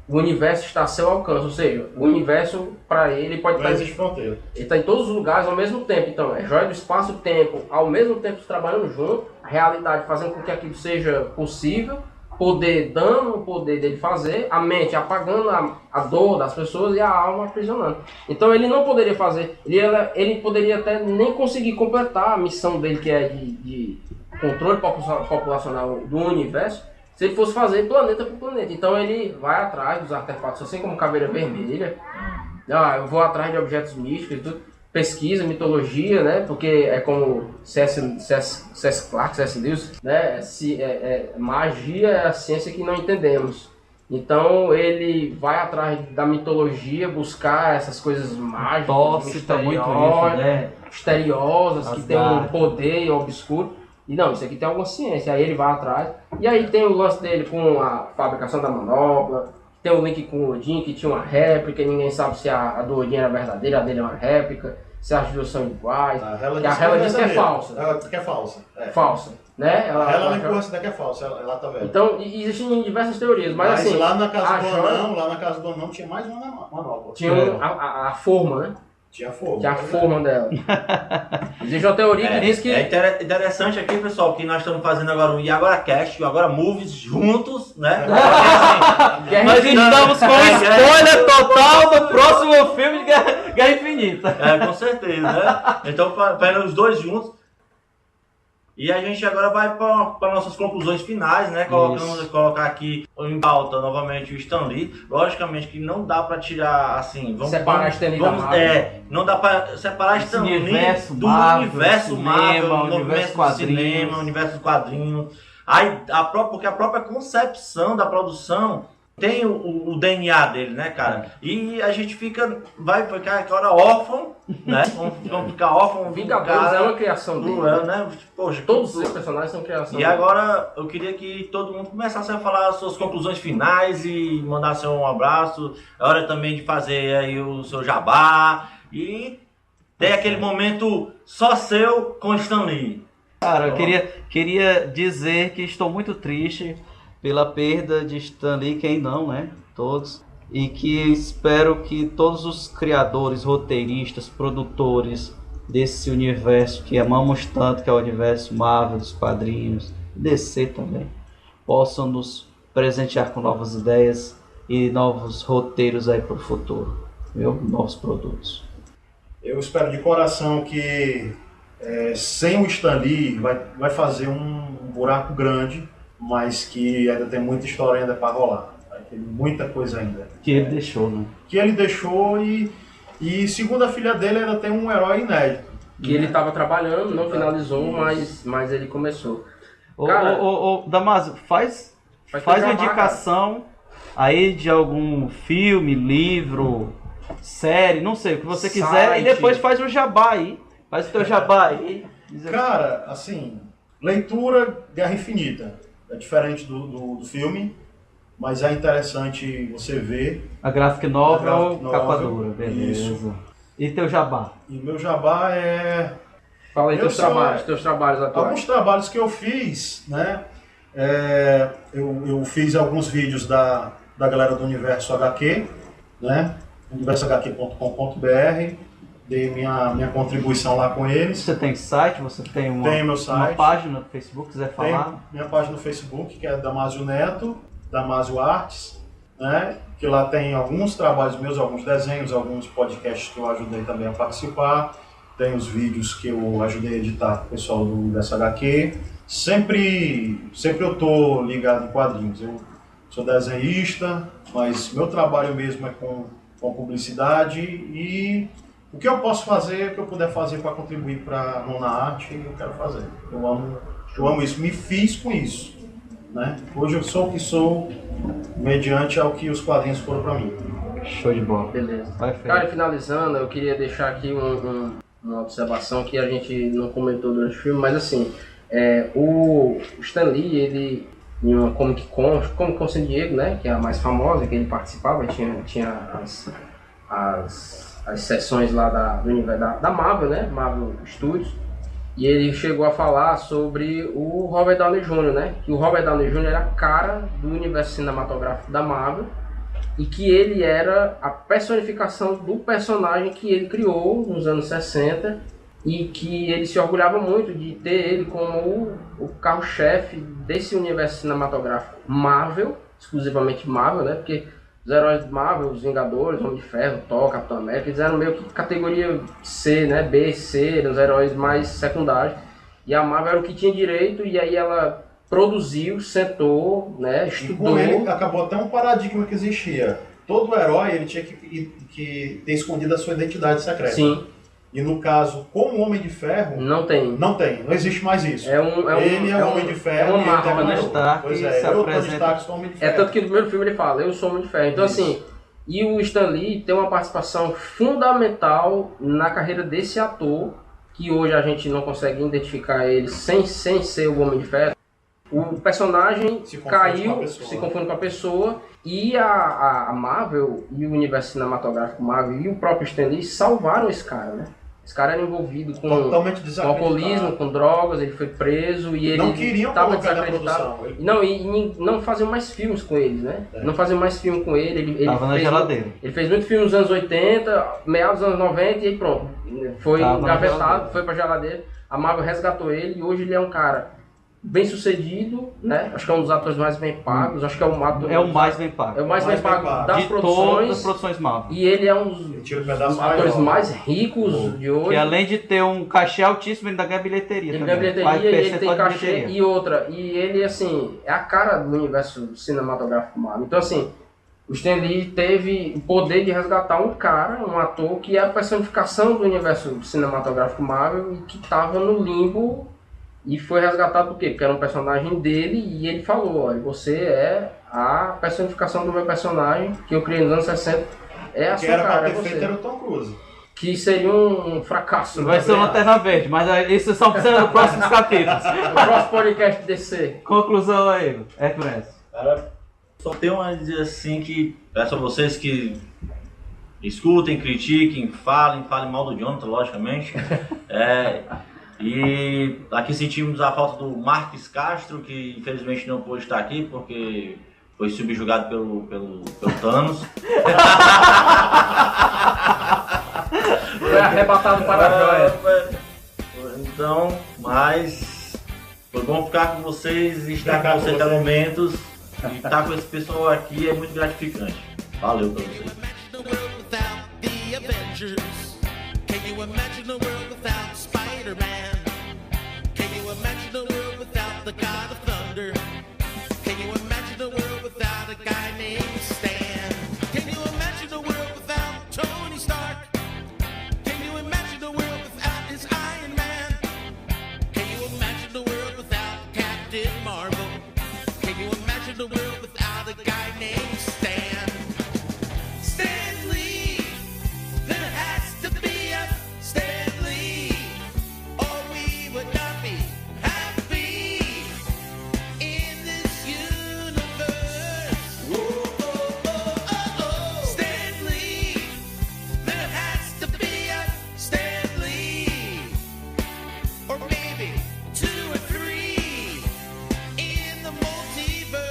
o universo está a seu alcance, ou seja, o universo para ele pode estar... Não existe fronteira. Ele está em todos os lugares ao mesmo tempo, então é joia do espaço e tempo, ao mesmo tempo trabalhando junto, a realidade fazendo com que aquilo seja possível, poder dando o poder dele fazer, a mente apagando a dor das pessoas e a alma aprisionando. Então ele não poderia fazer, ele poderia até nem conseguir completar a missão dele, que é de controle populacional do universo, se ele fosse fazer planeta por planeta. Então ele vai atrás dos artefatos, assim como Caveira Vermelha. Eu vou atrás de objetos místicos e tudo. Pesquisa, mitologia, né? Porque é como C.S. Clarke, C.S. Lewis, né? Magia é a ciência que não entendemos. Então ele vai atrás da mitologia, buscar essas coisas mágicas, misteriosas, que tem um poder obscuro. E não, isso aqui tem alguma ciência, aí ele vai atrás. E aí tem o lance dele com a fabricação da manopla, tem o link com o Odin, que tinha uma réplica, e ninguém sabe se a do Odin era verdadeira, a dele é uma réplica, se as duas são iguais. A Hela diz que é falsa. Ela que é falsa. Falsa, né? Ela empurra essa daqui é falsa, ela tá vendo. Então, existem diversas teorias, mas assim... lá na casa do Anão, tinha mais uma manopla. Tinha a forma, né? Tinha forma. Tinha a forma dela. Existe uma teoria que diz que... É interessante aqui, pessoal, que nós estamos fazendo agora um IagoraCast, o Agora Movies juntos, né? Nós estamos com spoiler total do próximo filme de Guerra Infinita. Com certeza, né? Então, para os dois juntos. E a gente agora vai para nossas conclusões finais, né? Colocar aqui em pauta novamente o Stan Lee. Logicamente que não dá para tirar assim. Separar Stan Lee da Marvel. Não dá para separar Stan Lee do universo Marvel, do movimento do cinema, universo do quadrinho. Aí, porque a própria concepção da produção tem o DNA dele, né, cara? E a gente vai ficar agora órfão, né? Vamos ficar órfão. Vingadores é uma criação dele, né? Poxa, todos os personagens são criação dele. E agora eu queria que todo mundo começasse a falar as suas conclusões finais e mandasse um abraço. É hora também de fazer aí o seu jabá e ter aquele momento só seu com Stan Lee. Cara, eu queria dizer que estou muito triste pela perda de Stan Lee, quem não, né? Todos. E que espero que todos os criadores, roteiristas, produtores desse universo que amamos tanto, que é o universo Marvel, dos quadrinhos, DC também, possam nos presentear com novas ideias e novos roteiros aí para o futuro, viu? Novos produtos. Eu espero de coração que sem o Stan Lee vai fazer um buraco grande, mas que ainda tem muita história ainda para rolar. Vai ter muita coisa ainda. Que ele deixou, né? Que ele deixou e segundo a filha dele ainda tem um herói inédito. Que ele estava trabalhando, não finalizou, mas ele começou. Damaso, faz uma indicação aí de algum filme, livro, série, não sei, o que você quiser, e depois faz o jabá aí. Faz o teu jabá aí. Cara, assim, leitura Guerra Infinita. É diferente do filme, mas é interessante você ver. A graphic novel, capa dura, beleza. Isso. E teu jabá? E meu jabá é... Fala aí teus trabalhos atuais. Alguns trabalhos que eu fiz, né? Eu fiz alguns vídeos da galera do Universo HQ, né? universohq.com.br. dei minha contribuição lá com eles. Você tem site? Você tem meu site. Uma página no Facebook, quiser falar? Tem minha página no Facebook, que é Damásio Neto, Damásio Artes, né? Que lá tem alguns trabalhos meus, alguns desenhos, alguns podcasts que eu ajudei também a participar. Tem os vídeos que eu ajudei a editar com o pessoal do SHQ. Sempre eu tô ligado em quadrinhos. Eu sou desenhista, mas meu trabalho mesmo é com publicidade, e o que eu posso fazer, o que eu puder fazer para contribuir para a nona arte, eu quero fazer. Eu amo isso, me fiz com isso, né? Hoje eu sou o que sou, mediante ao que os quadrinhos foram para mim. Show de bola. Beleza. Cara, finalizando, eu queria deixar aqui uma observação que a gente não comentou durante o filme, mas assim, o Stan Lee, ele, em uma Comic Con San Diego, né, que é a mais famosa, que ele participava, tinha as sessões lá do universo da Marvel, né, Marvel Studios, e ele chegou a falar sobre o Robert Downey Jr., né, que o Robert Downey Jr. era a cara do universo cinematográfico da Marvel, e que ele era a personificação do personagem que ele criou nos anos 60, e que ele se orgulhava muito de ter ele como o carro-chefe desse universo cinematográfico Marvel, exclusivamente Marvel, né? Porque os heróis de Marvel, os Vingadores, Homem de Ferro, Thor, Capitão América, eles eram meio que categoria C, né? B, C, eram os heróis mais secundários. E a Marvel era o que tinha direito, e aí ela produziu, sentou, né? Estudou. E com ele acabou até um paradigma que existia. Todo herói ele tinha que ter escondido a sua identidade secreta. Sim. E no caso, como Homem de Ferro... Não existe mais isso. Ele é o Homem de Ferro. É uma marca, né? Pois é, eu Tony Stark sou Homem de Ferro. Tanto que no primeiro filme ele fala, eu sou Homem de Ferro. Então assim, e o Stan Lee tem uma participação fundamental na carreira desse ator, que hoje a gente não consegue identificar ele sem ser o Homem de Ferro. O personagem se confunde com a pessoa, e a Marvel e o universo cinematográfico Marvel e o próprio Stan Lee salvaram esse cara, né? Esse cara era envolvido com alcoolismo, com drogas, ele foi preso e ele estava desacreditado. E não faziam mais filmes com ele, né? Não faziam mais filme com ele. Ele tava na geladeira. Ele fez muito filme nos anos 80, meados dos anos 90 e aí pronto. Foi engavetado, foi pra geladeira. A Marvel resgatou ele e hoje ele é um cara bem sucedido, né? Acho que é um dos atores mais bem pagos. Acho que é o mais bem pago. É o mais bem pago das todas as produções Marvel. E ele é um dos atores mais ricos de hoje. Que além de ter um cachê altíssimo, ele ainda ganha bilheteria. Ele ganha bilheteria, ele tem cachê e outra. E ele, assim, é a cara do universo cinematográfico Marvel. Então, assim, o Stan Lee teve o poder de resgatar um cara, um ator, que é a personificação do universo cinematográfico Marvel e que estava no limbo. E foi resgatado por quê? Porque era um personagem dele e ele falou, olha, você é a personificação do meu personagem que eu criei nos anos 60. É a sua cara, é você. Feito era o Tom Cruise. Que seria um fracasso. Vai ser uma Lanterna Verde, mas isso só precisa nos próximos capítulos. O próximo podcast DC. Conclusão aí, Hercules. Cara, só tenho a dizer assim que peço a vocês que escutem, critiquem, falem mal do Jonathan, logicamente. E aqui sentimos a falta do Marques Castro, que infelizmente não pôde estar aqui porque foi subjugado pelo Thanos. Foi arrebatado para a joia. Então, mas foi bom ficar com vocês e estar com vocês em momentos. E estar com esse pessoal aqui é muito gratificante. Valeu pra vocês. Can you imagine a world without Spider-Man? Can you imagine a world without the God of Thunder? Can you imagine a world without a guy named Stan? Can you imagine a world without Tony Stark? Can you imagine a world without his Iron Man? Can you imagine a world without Captain Marvel? Can you imagine a world without a guy named Stan? Stan Lee, there has to be a Stan Lee, or we would not be happy in this universe. Stan Lee, there has to be a Stan Lee, or maybe 2 or 3 in the multiverse.